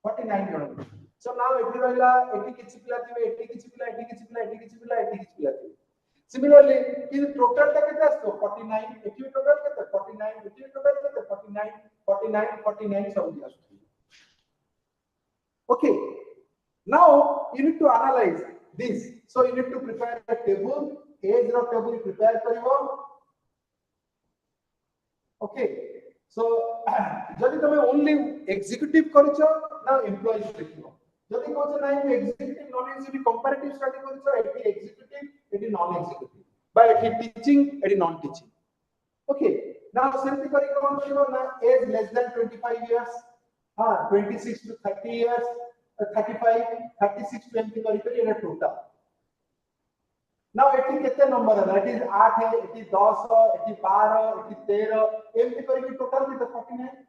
49 journal. So now if you will 80 kids pila thibe, 80 kids pila, 80 kids pila, 80 kids pila, 80 kids pila thibe. Similarly, in total ta kete asto 49, 80 total kete 49, 80 total kete 49, 49, 49 saudi asto. Okay. Now you need to analyze this. So you need to prepare a table. Age of table prepare karibo. Okay. So jodi tame only executive karicho, now employees likhibo. Jodi koche nai executive knowledge be comparative study karicho, eti executive, eti non-executive. By eti teaching, eti non-teaching. Okay. Now semti kari kon karibo na age less than 25 years, 26 to 30 years. 35, 36, 20 kari in a total. Now it is number, that is 8, it is 10, it is 12, it is 13, empty kari total is 49.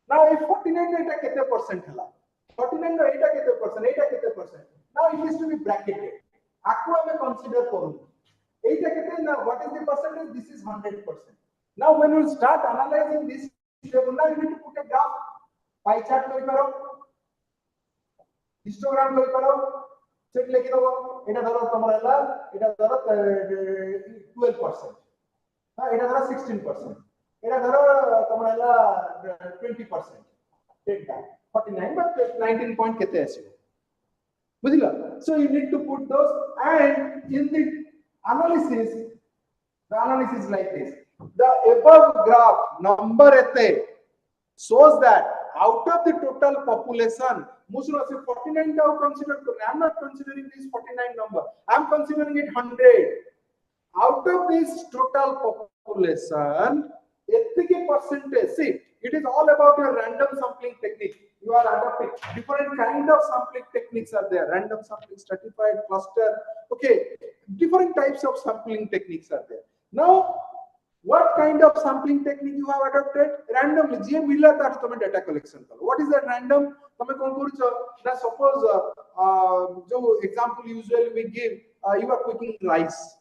Now if 49 is kete percent hala. 49 is kete percent, 8 kete percent. Now it is to be bracketed. Aqua may consider koru. 8 kete now what is the percentage? This is 100%. Now when you start analyzing this table, now you need to put a graph. Pie chart kari paro. Histogram loi karo set lekhi dobo eta dharo tomar hela eta dharo 12% eta dharo 16% eta dharo tomar hela 20% eta 49 but 19 point kete asibo bujhila. So you need to put those, and in the analysis is like this. The above graph number ete shows that out of the total population, Muslim 49 now considered. I am not considering this 49 number. I am considering it 100. Out of this total population, 80% see, it is all about a random sampling technique. You are adopting different kind of sampling techniques are there. Random sampling, stratified, cluster. Okay, different types of sampling techniques are there. Now, what kind of sampling technique you have adopted? Randomly, GM Miller data collection. What is that random? Now suppose जो example usually we give, you are cooking rice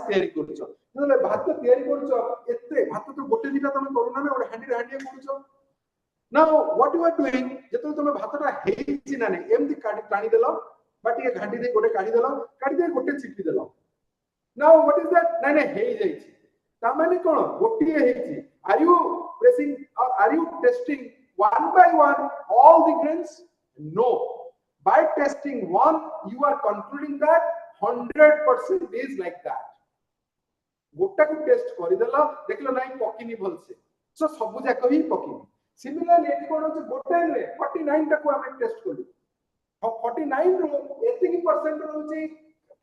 theory करूचो. नले भात theory करूचो, एते भात तो गोटे दिटा तमे करूना ना, ओडे हांडी करूचो. Now what you are doing, जेतो तमे भातटा हेइछि ना ने एमति काढी देलो, बाटी घाटी दे गोटे काढी दे गोटे छिटी देलो. Now what is that? ना ने हेइ जाइछि. तामाने कोन गोटी हेइछि. Are you pressing or are you testing one by one all the grains? No. By testing one, you are concluding that 100% is like that. गोटा को टेस्ट करि देला देखलो नाही पकिनी भलसे. सो सब जाक ही पकिनी. Similarly एटी कोन होचे गोटे रे 49 टा को हम टेस्ट करू. 49 रो एतिकी परसेंट होचे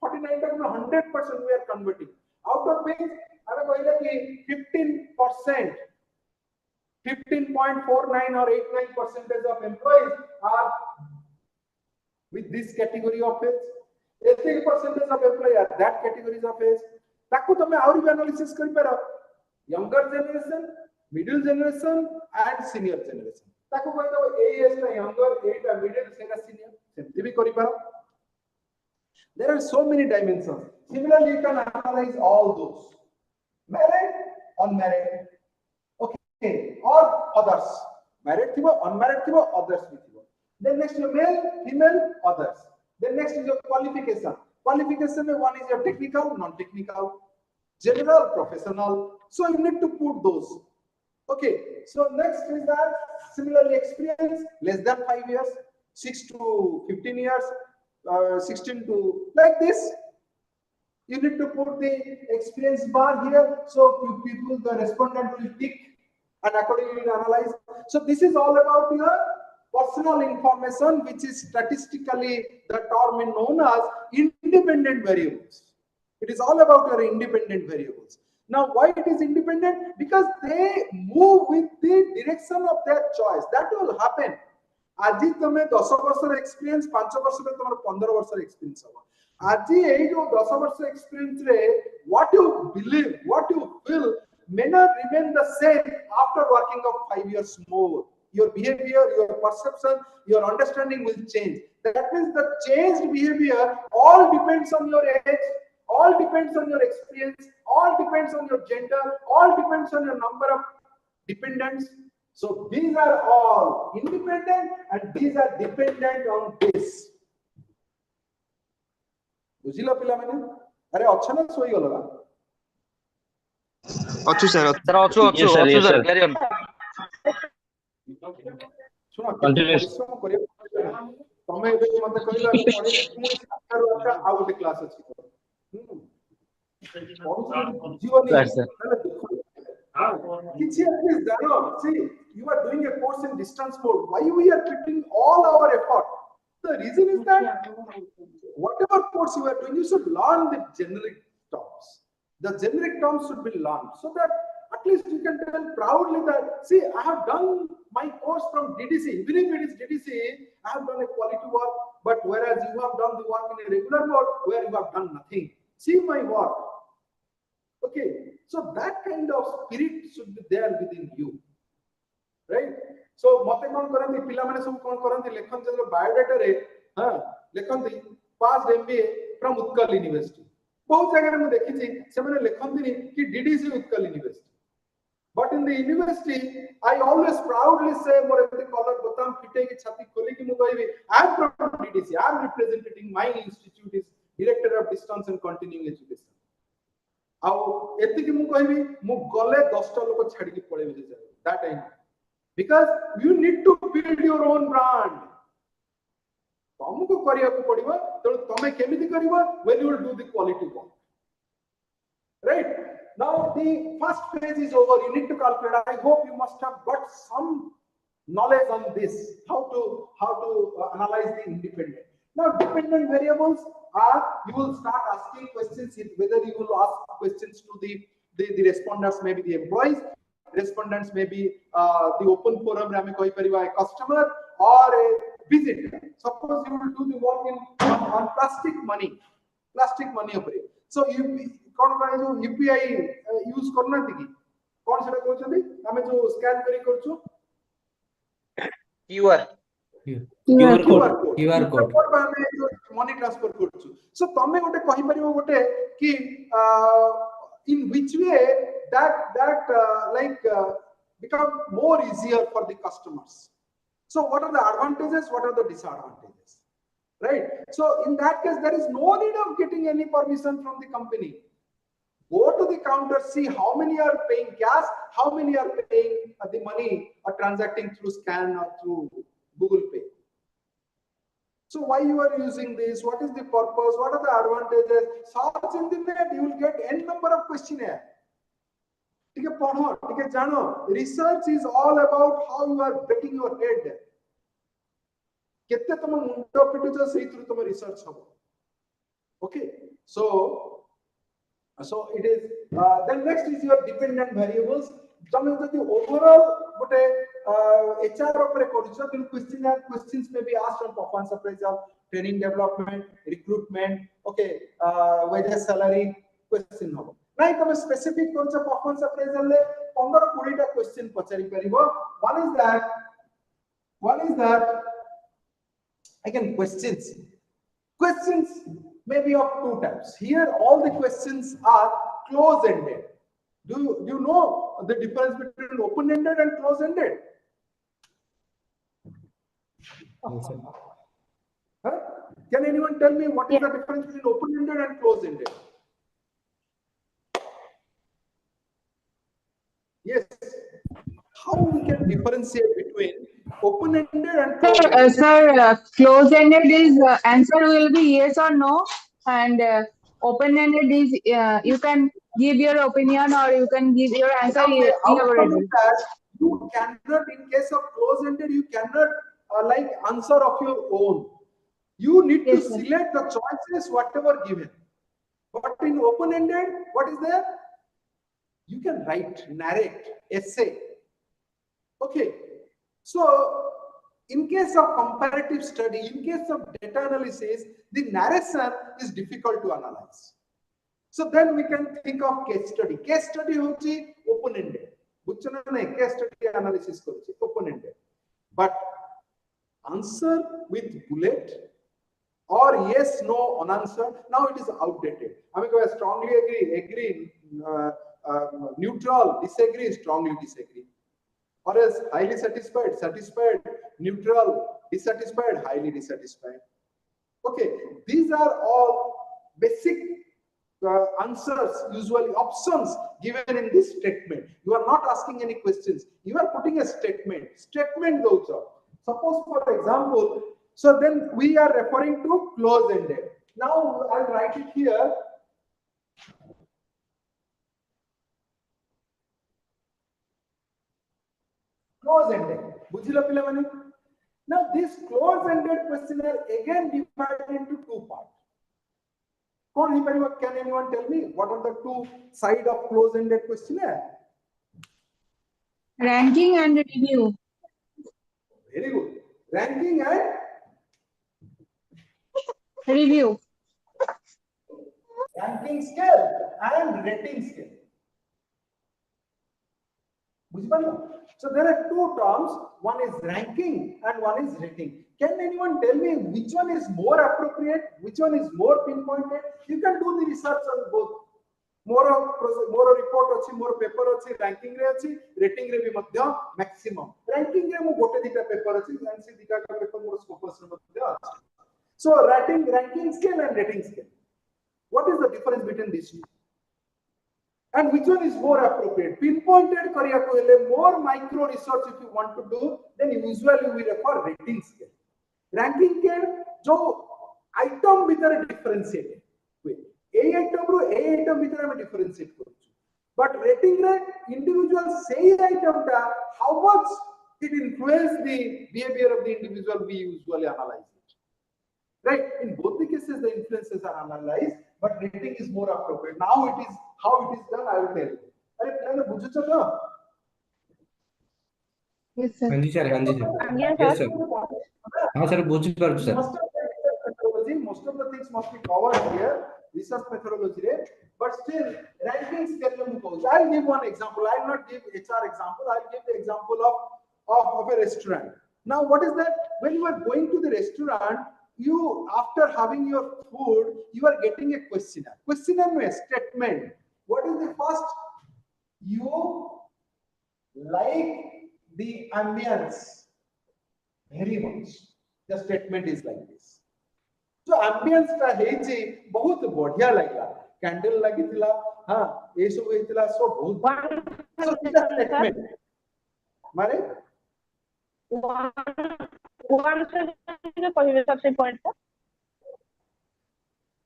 49 टा को 100% we are converting. Out of which हमें कहले कि 15%, 15.49 or 89% of employees are with this category of age. 80% of employees are that categories of age. ताकू तमे आउरी एनालिसिस करि पारो. Younger generation, middle generation and senior generation. ताकू कहै दो ए एज ता younger, ए ता middle, सेटा senior. सेमति भी करि पारो. There are so many dimensions. Similarly, you can analyze all those. Married, unmarried, okay, or others. Married thibo, unmarried thibo, others thibo. Then next your male, female, others. Then next is your qualification. Qualification one is your technical, non-technical, general, professional. So you need to put those. Okay. So next is that similarly experience less than 5 years, 6 to 15 years, 16 to like this. You need to put the experience bar here, so people, the respondent will tick and accordingly analyze. So this is all about your personal information, which is statistically the term known as independent variables. It is all about your independent variables. Now, why it is independent? Because they move with the direction of their choice. That will happen. Aji tome 10 ବର୍ଷର experience, 5 ବର୍ଷରେ ତମର 15 ବର୍ଷର experience ହବ. Aji ei jo 10 ବର୍ଷ experience re what you believe, what you feel may not remain the same after working of 5 years more. your behavior, your perception, your understanding will change. That means the changed behavior all depends on your age, all depends on your experience, all depends on your gender, all depends on your number of dependents. So these are all independent and these are dependent on this. बुझिला पिला माने अरे अच्छा ना सोई गला अच्छु sir carry on सुना Continuous. परिश्रम करिया तमे एबे मते कहला पढे पुणी साकार वाका आ गोटे क्लास अछि जीवन Right, sir. किछि एटलीस्ट जानो see you are doing a course in distance mode. Why we are putting all our effort? The reason is that whatever course you are doing, you should learn the generic terms. The generic terms should be learned so that at least you can tell proudly that, see, I have done my course from DDC. Even if it is DDC, I have done a quality work, but whereas you have done the work in a regular mode where you have done nothing. See my work. Okay, so that kind of spirit should be there within you. Right? So मते कोन करंती पिला माने सब कोन करंती लेखन जलो biodata रे हां लेखंती pass MBA from Utkal university बहुत जगह में देखि छी से माने लेखंती कि DDC Utkal university but in the university I always proudly से मोर एते कॉलर बटन फिटे की छाती खोली कि मु कहबी I am from DDC I am representing my institute is director of distance and continuing education आउ एते कि मु कहबी मु गले 10 टा लोक छाडी के पळेबी जे that time because you need to build your own brand. तुमको करिया को पड़िबो तो तमे केमिति करिवो when you will do the quality work. Right? Now the first phase is over. You need to calculate. I hope you must have got some knowledge on this. How to analyze the independent. Now dependent variables are you will start asking questions whether you will ask questions to the respondents, maybe the employees. Respondents may be the open forum rame koi pariba a customer or a visitor. Suppose you will do the work on plastic money upare. So you kon kone jo UPI use karna thi ki kon seta kohchandi ame jo scan kari korchu QR code ame jo money transfer korchu. So tame gote kahi paribo gote ki in which way that become more easier for the customers. So what are the advantages, what are the disadvantages, right? So in that case there is no need of getting any permission from the company. Go to the counter, see how many are paying cash, how many are paying the money or transacting through scan or through Google Pay. So why you are using this, what is the purpose, what are the advantages? Search in the net, you will get n number of questionnaire. ठीक है पढ़ो ठीक है जानो research is all about how you are breaking your head केते तुम मुंडो पिटुछ सेही थ्रू तुम रिसर्च हबो okay so it is then next is your dependent variables तुम जदी ओवरऑल गोटे एचआर ऊपर करूछ then questions may be asked on performance appraisal training development recruitment okay wages salary question हबो नहीं तुम स्पेसिफिक कोन से परफॉर्मेंस अप्रेजल ले 15 20 टा question पचारि परिबो one is that again questions may be of two types. Here all the questions are close ended. Do you know the difference between open ended and close ended? Yes, sir. Huh? Can anyone tell me what is the difference between open ended and close ended? Yes. How we can differentiate between open-ended and closed-ended? Sir, close-ended is answer will be yes or no, and open-ended is you can give your opinion or you can give your answer elaborately. You cannot, in case of close-ended, you cannot like answer of your own. You need to select the choices whatever given. But in open-ended, what is there? You can write, narrate, essay. Okay. So in case of comparative study, in case of data analysis, the narration is difficult to analyze. So then we can think of case study. Case study hochi open-ended. Buchchana nahi case study analysis koruchi open-ended. but answer with bullet or yes, no, unanswered. Now it is outdated. I mean, strongly agree, neutral, disagree, strongly disagree. Or else highly satisfied, satisfied, neutral, dissatisfied, highly dissatisfied. Okay, these are all basic answers, usually options given in this statement. You are not asking any questions. You are putting a statement. Statement those are. Suppose, for example, so then we are referring to close-ended. Now I'll write it here. Close-ended. Bujhila pilamane? Now this close-ended questionnaire again divided into two parts. Can anyone tell me what are the two sides of close-ended questionnaire? Ranking and review. Very good. Ranking and Review. Ranking scale and rating scale. So there are two terms. One is ranking and one is rating. Can anyone tell me which one is more appropriate? Which one is more pinpointed? You can do the research on both. More report अच्छी, more paper अच्छी, ranking रे अच्छी, rating रे भी मध्य maximum. Ranking रे मु गोटे दिटा paper अच्छी, NC दिटा का paper मोर scopus रे मध्य अच्छी. So ranking scale and rating scale. What is the difference between these two? And which one is more appropriate? Pinpointed kariya ko hele more micro research if you want to do, then usually we refer rating scale. Ranking scale जो item भीतर differentiate. A item row A item भीतर हमें differentiate करूँ. But rating रे individual same item टा how much it influence the behavior of the individual we usually analyze it. Right? In both the cases the influences are analyzed, but rating is more appropriate. Now it is how it is done. I will tell you. अरे plan बुझुଛ तो? Yes, sir. हाँ जी sir, हाँ जी sir, yes sir, हाँ sir बुझ पारु sir. Most of the things must be covered here, research methodology, but still ranking scale. I'll give one example. I'll not give HR example. I'll give the example of a restaurant. Now, what is that? When you are going to the restaurant, you after having your food, you are getting a questionnaire. Questionnaire means statement. What is the first? You like the ambience very much. The statement is like this. So ambience टा हेची बहुत बढ़िया लगा. Candle लगी थिला, हाँ, ये सब हुई थिला, so बहुत. So this is statement. मारे? One से कहिबे सबसे point था.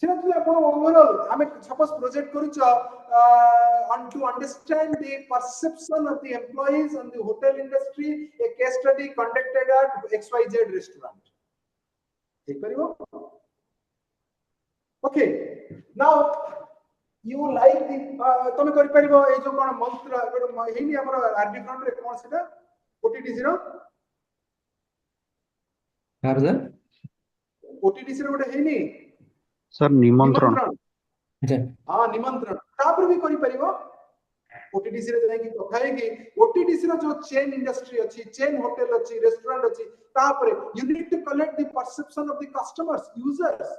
Overall, I mean, suppose project to understand the perception of the employees on the hotel industry, a case study conducted at XYZ restaurant. Okay, now you like the तमे करि परिबो ए जो कोन मंत्र हेनी हमर आरडी फ्रंट रे कोन सेटा ओटीटीसी रो हाँ सर, ओटीटीसी रो गोटे हेनी सर निमंत्रण. हाँ निमंत्रण तापर भी करि परिबो ओटीटीसी रे जाई कि कथा है कि ओटीटीसी रो जो चेन इंडस्ट्री अछि, चेन होटल अछि, रेस्टोरेंट अछि, तापर you need to collect the perception of the customers, users.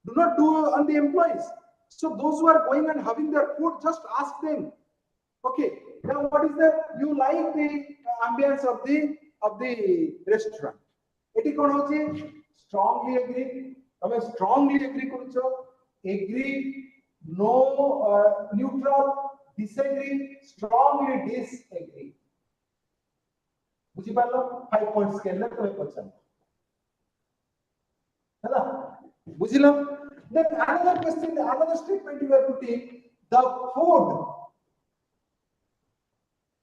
Do not do on the employees. So those who are going and having their food, just ask them. Okay, now what is that? You like the ambience of the restaurant. Eti kon hochi? Strongly agree. Tame strongly agree କରୁଛ. Agree, no, neutral, disagree, strongly disagree. बुझी पालो 5 point scale रे तमे पछन. हैला? बुझिलो? Then another question, another statement you are putting, the food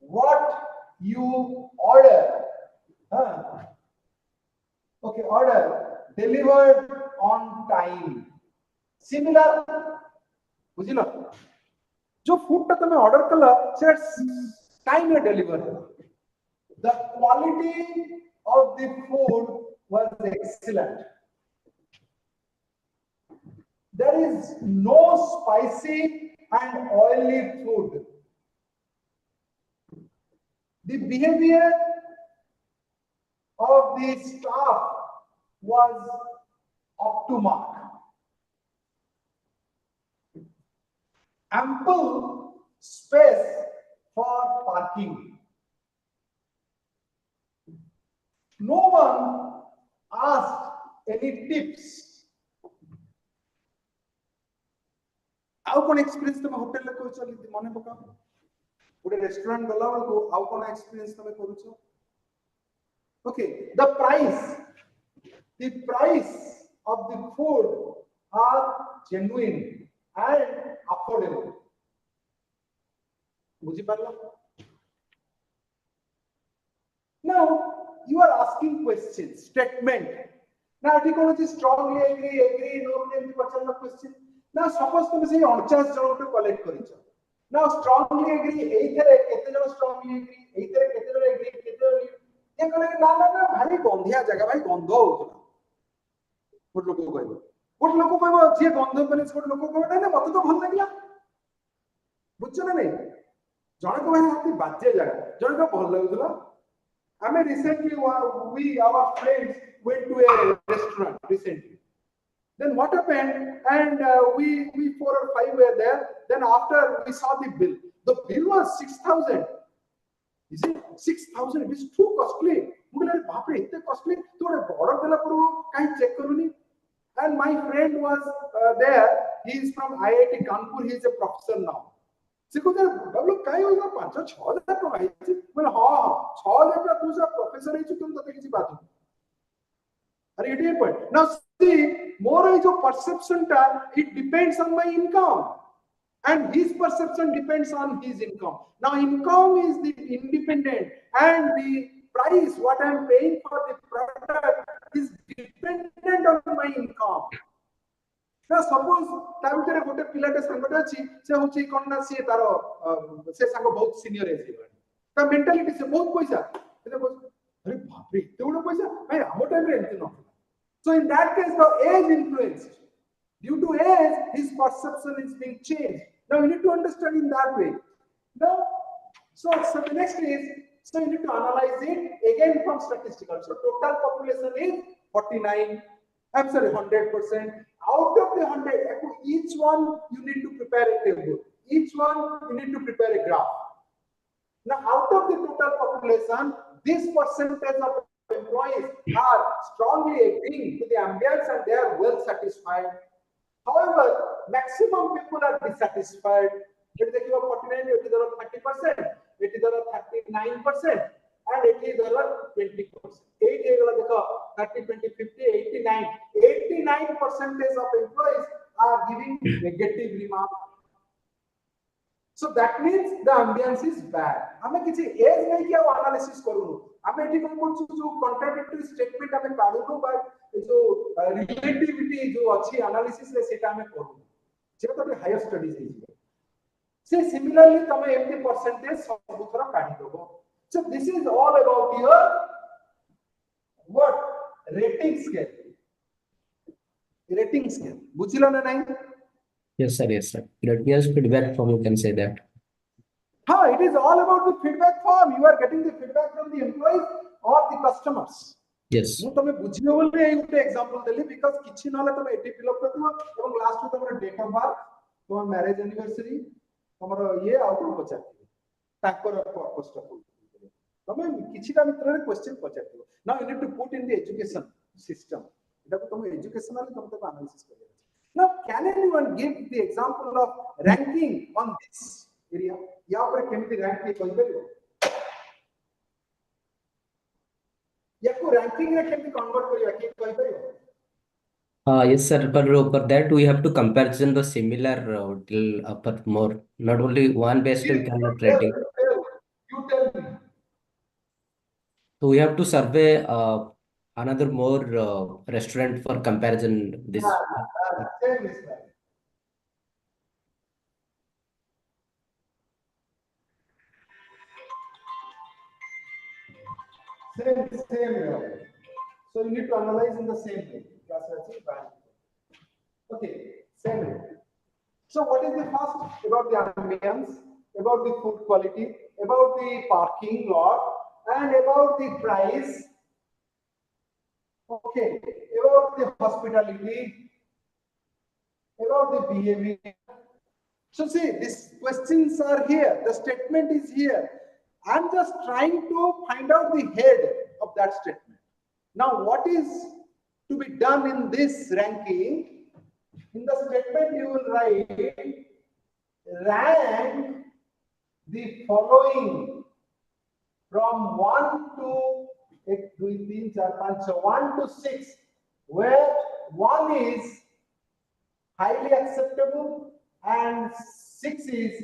what you order, okay, order delivered on time. Similar, बुझिलो? जो food टा तमे order कला से time रे deliver होला. The quality of the food was excellent. There is no spicy and oily food. The behavior of the staff was up to mark. Ample space for parking. No one asked any tips. How can experience the hotel le koicha li mane paka ଗୋଟେ restaurant gala ବେଳକୁ how can experience ତମେ କରୁଛ? Okay, the price of the food are genuine and affordable. बुझी पारला? Now you are asking questions, statement. Now if you strongly agree, no एमती पचारला question. Now suppose तुम से 49 जन को कलेक्ट करिছো. Now strongly agree एइथरे केते जन strongly agree एइथरे केते जन agree केते जन ये कहले ना भाई गंधिया जगह भाई गंध होतला गोट लोक कहबो जे गंध पने गोट लोक कहबो ना मते तो भल लागला बुझछ ना नहीं जण को भाई हाथी बाजे जगह जण को भल लागुतला I mean, recently, our friends went to a restaurant recently. Then what happened? And we 4 or 5 were there. Then after we saw the bill was 6,000. You see, 6,000. It is too costly. Costly. And my friend was there. He is from IIT Kanpur. He is a professor now. से को जर बाबू काय होगा 5-6 हजार टका है बोले हां 6 हजार तू से प्रोफेसर है तुम तते किसी बात अरे it is point now see more is जो परसेप्शन टा it depends on my income and his perception depends on his income. Now income is the independent and the price what I am paying for the product is dependent on my income. Now suppose ता भितर गोटे पिलाटे संगटे अछि से होछि कोन ना से तारो से संग बहुत सीनियर है से ता मेंटालिटी से बहुत पैसा अरे बाप रे तेवडो पैसा भाई हमो टाइम रे एंती न so in that case the age influenced due to age his perception is being changed. Now you need to understand in that way. Now so the next is so you need to analyze it again from statistical. So total population is 49, I'm sorry 100%. Out of the 100, each one you need to prepare a table. Each one you need to prepare a graph. Now, out of the total population, this percentage of employees are strongly agreeing to the ambience and they are well satisfied. However, maximum people are dissatisfied. If they give 49, it is around 30%, it is around 39%, and it is around 20%. 8 is 30, 20, 50, 89. 89% of employees are giving negative remarks. So that means the ambience is bad. हमें किसी age नहीं किया वो analysis करूँ हमें ठीक हम कुछ जो contradictory statement हमें काढूँ but जो relativity जो अच्छी analysis ले सेटा हमें करूँ जेब तो higher studies है से similarly तमें empty percentage सब उतना काढ़ी दो so this is all about your what rating scale बुझिला ना नहीं Yes, sir. That gives feedback form, you can say that. It is all about the feedback form. You are getting the feedback from the employees or the customers. Yes. ମୁଁ ତମେ ବୁଝିବ ବୋଲି ଏଇ ଗୋଟେ example ଦେଲି because କିଛି ନହେଲେ ତମେ ଏଠି ଫିଲ୍ ଅପ୍ କରିଥିବ ଏବଂ ଲାଷ୍ଟ କୁ ତମର ଡେଟ୍ ଅଫ ବାର୍ଥ ତମର ମ୍ୟାରେଜ ଆନିଭର୍ସରୀ ତମର ଇଏ ଆଉ କଣ ପଚାରିଥିବ ତାଙ୍କର ପର୍ପସ୍ ଟା ତମେ କିଛିଟା ଭିତରେ question ପଚାରିଥିବ now you need to put in the education system ଏଟାକୁ ତମେ ଏଜୁକେଶନାଲି ତମେ ତାକୁ ଆନାଲିସିସ୍ କରିବ now can anyone give the example of ranking on this area या ऊपर केमिति रैंक के कहि परिबो या को रैंकिंग रे केमिति कन्वर्ट करिया के कहि परिबो Yes, sir. But for that, we have to comparison the similar upper more, not only one based we cannot rating. You tell me. So we have to survey another more restaurant for comparison. This. Same so you need to analyze in the same way. Okay, same way. So what is the first about the ambience, about the food quality, about the parking lot, and about the price, Okay, about the hospitality, about the behavior. So see, these questions are here. The statement is here. I'm just trying to find out the head of that statement. Now, what is to be done in this ranking? In the statement, you will write rank the following from 1 to 1 to 6, where 1 is highly acceptable and 6 is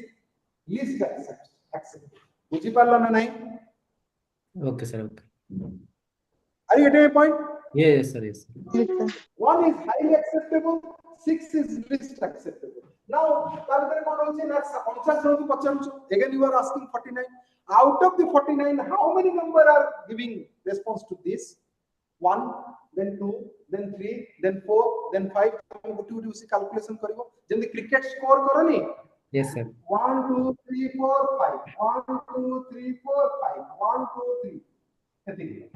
least acceptable. बुझी पारलो ना नहीं? Okay, sir. Okay. Are you getting my point? Yes, sir. Yes, sir. Yes, sir. 1 is highly acceptable, 6 is least acceptable. Now, again you are asking 49. Out of the 49, how many number are giving response to this? 1, then 2, then 3, then 4, then 5. Calculation karibo. Then the cricket score karani. Yes, sir. 1, 2, 3, 4, 5. 1, 2, 3, 4, 5. 1, 2, 3.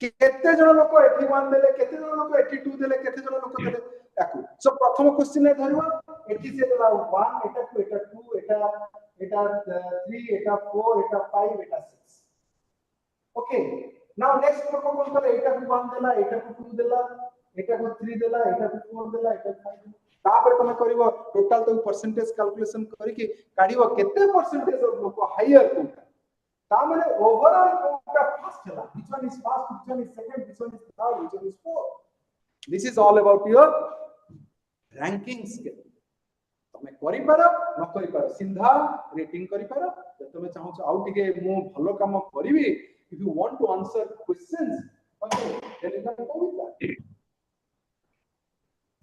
केते जण लोक 81 देले केते जण लोक 82 देले केते जण लोक देले ताकू सो प्रथम क्वेश्चन रे धरिबो एठी से देला 1 एटा 2 एटा 2 एटा 3 एटा 4 एटा 5 एटा 6 ओके नाउ नेक्स्ट लोक कोन करे एटा को 1 देला एटा को 2 देला एटा को 3 देला एटा को 4 देला एटा को 5 तापर तमे करिवो टोटल तो परसेंटेज कैलकुलेशन करी कि काढिवो केते परसेंटेज ऑफ लोक हायर कोटा तामने ओवरऑल कोटा फर्स्ट है which one is first which one is second which one is third which one is fourth this is all about your ranking scale तमे करि पारो न करि पारो सिंधा रेटिंग करि पारो तमे चाहो छ आउ टिके मो भलो काम करिवि if you want to answer questions okay then you can go with that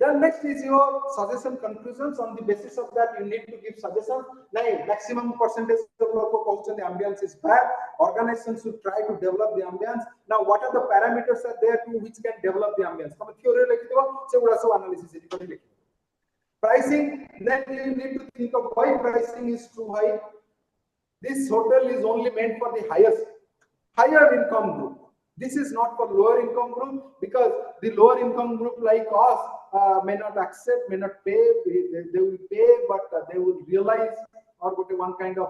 then next is your suggestion conclusions on the basis of that you need to give suggestions nahi maximum percentage of log कहउछन ambience is bad organization should try to develop the ambience now what are the parameters are there to which can develop the ambience तमे theory लिखि दिबो से गुडा सब analysis eighty करि लिखि pricing then you need to think of why pricing is too high this hotel is only meant for the higher income group this is not for lower income group because the lower income group like us may not accept, may not pay, they will pay, but they will realize or got one kind of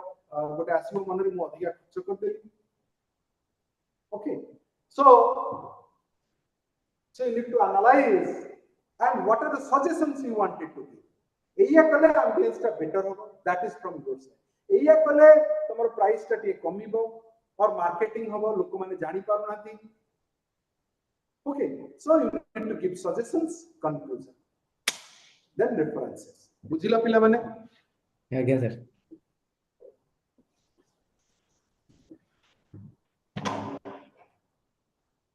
got assume manare mo adhiya kharcha kar deli. Okay, so you need to analyze and what are the suggestions you wanted to give. Eya kale ambience ta better hobo, that is from your side. Eya kale tomar price ta tie komibo or marketing hobo lok mane jani paru nati. Okay, so you need to give suggestions, conclusion, then references. Bujhila pila mane? Yeah, sir.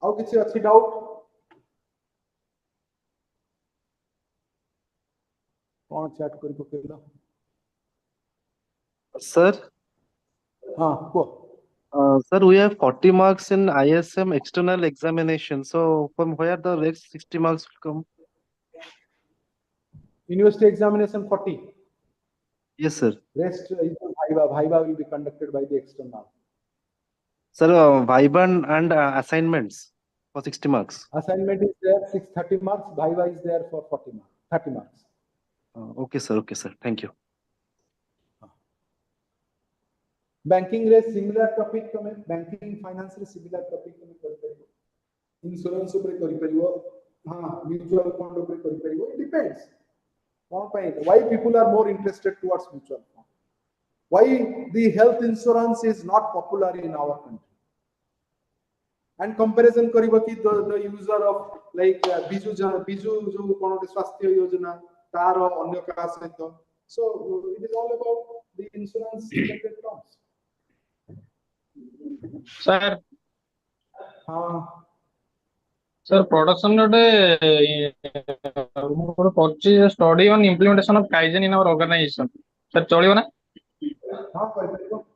How kichi achi doubt? Kaun chat kari pakela? Sir, Ha, go. sir, we have 40 marks in ISM external examination. So from where the next 60 marks will come? University examination 40. Yes, sir. Rest is Viva. Viva will be conducted by the external. Sir, Viva and assignments for 60 marks. Assignment is there 30 marks. Viva is there for 40 marks. 30 marks. Okay, sir. Okay, sir. Thank you. Banking रे similar topic तमे banking finance रे similar topic तमे करि परिबो insurance ऊपर करि परिबो हां mutual fund ऊपर करि परिबो it depends कोन पय why people are more interested towards mutual fund why the health insurance is not popular in our country and comparison करिबो कि the user of like biju जो कोन स्वास्थ्य योजना तार अन्य का सहित so it is all about the insurance related terms. Sir, Sir, production study on implementation of Kaizen in our organization. Sir, chalibo na? हाँ कर सकते हो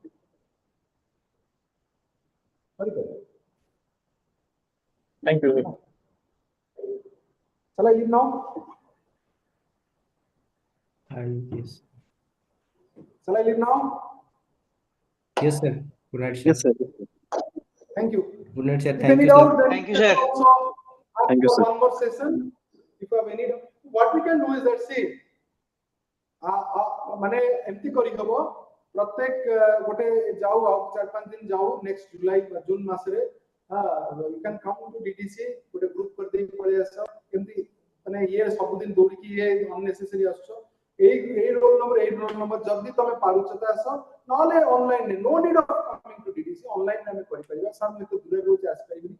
Thank you. Shall I leave now? Yes. Shall I leave now? Yes, sir. Good night, sir. Yes, sir. Thank you. Good night, sir. If Thank any you, sir. doubt, then Thank you, we can sir. also ask Thank you, for sir. one more session. If you have any doubt, what we can do is that see, माने एमती करी हबो प्रत्येक गोटे जाऊ 4-5 दिन जाऊ next July जून मास रे you can come to DTC गोटे ग्रुप कर दे पळे आस एमती माने ये सब दिन दौड़ी की ये अननेसेसरी आसो ए रोल नंबर जल्दी तमे पारुचता आस नले online no need of coming to DTC online हमें करि परिबा सर मैं तो दूर रोज आस परिबी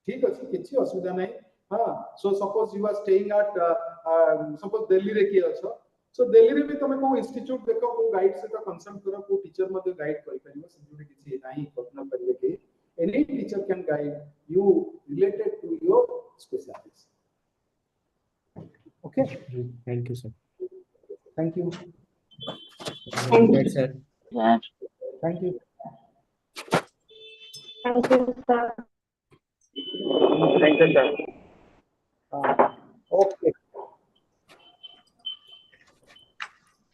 ठीक अछि किछि असुविधा नै हां so suppose you are staying at suppose Delhi रे की अछो सो दिल्ली रे भी तमे को इंस्टीट्यूट देखो को गाइड से तो कंसल्ट करो को टीचर मध्ये गाइड करि परिबो से किछि नाही कल्पना करिवे कि any teacher can guide you related to your specialties. Okay, Thank you, sir. thank you. Good night, sir. Yeah. Thank you. Thank you, sir. Thank you, sir. Okay.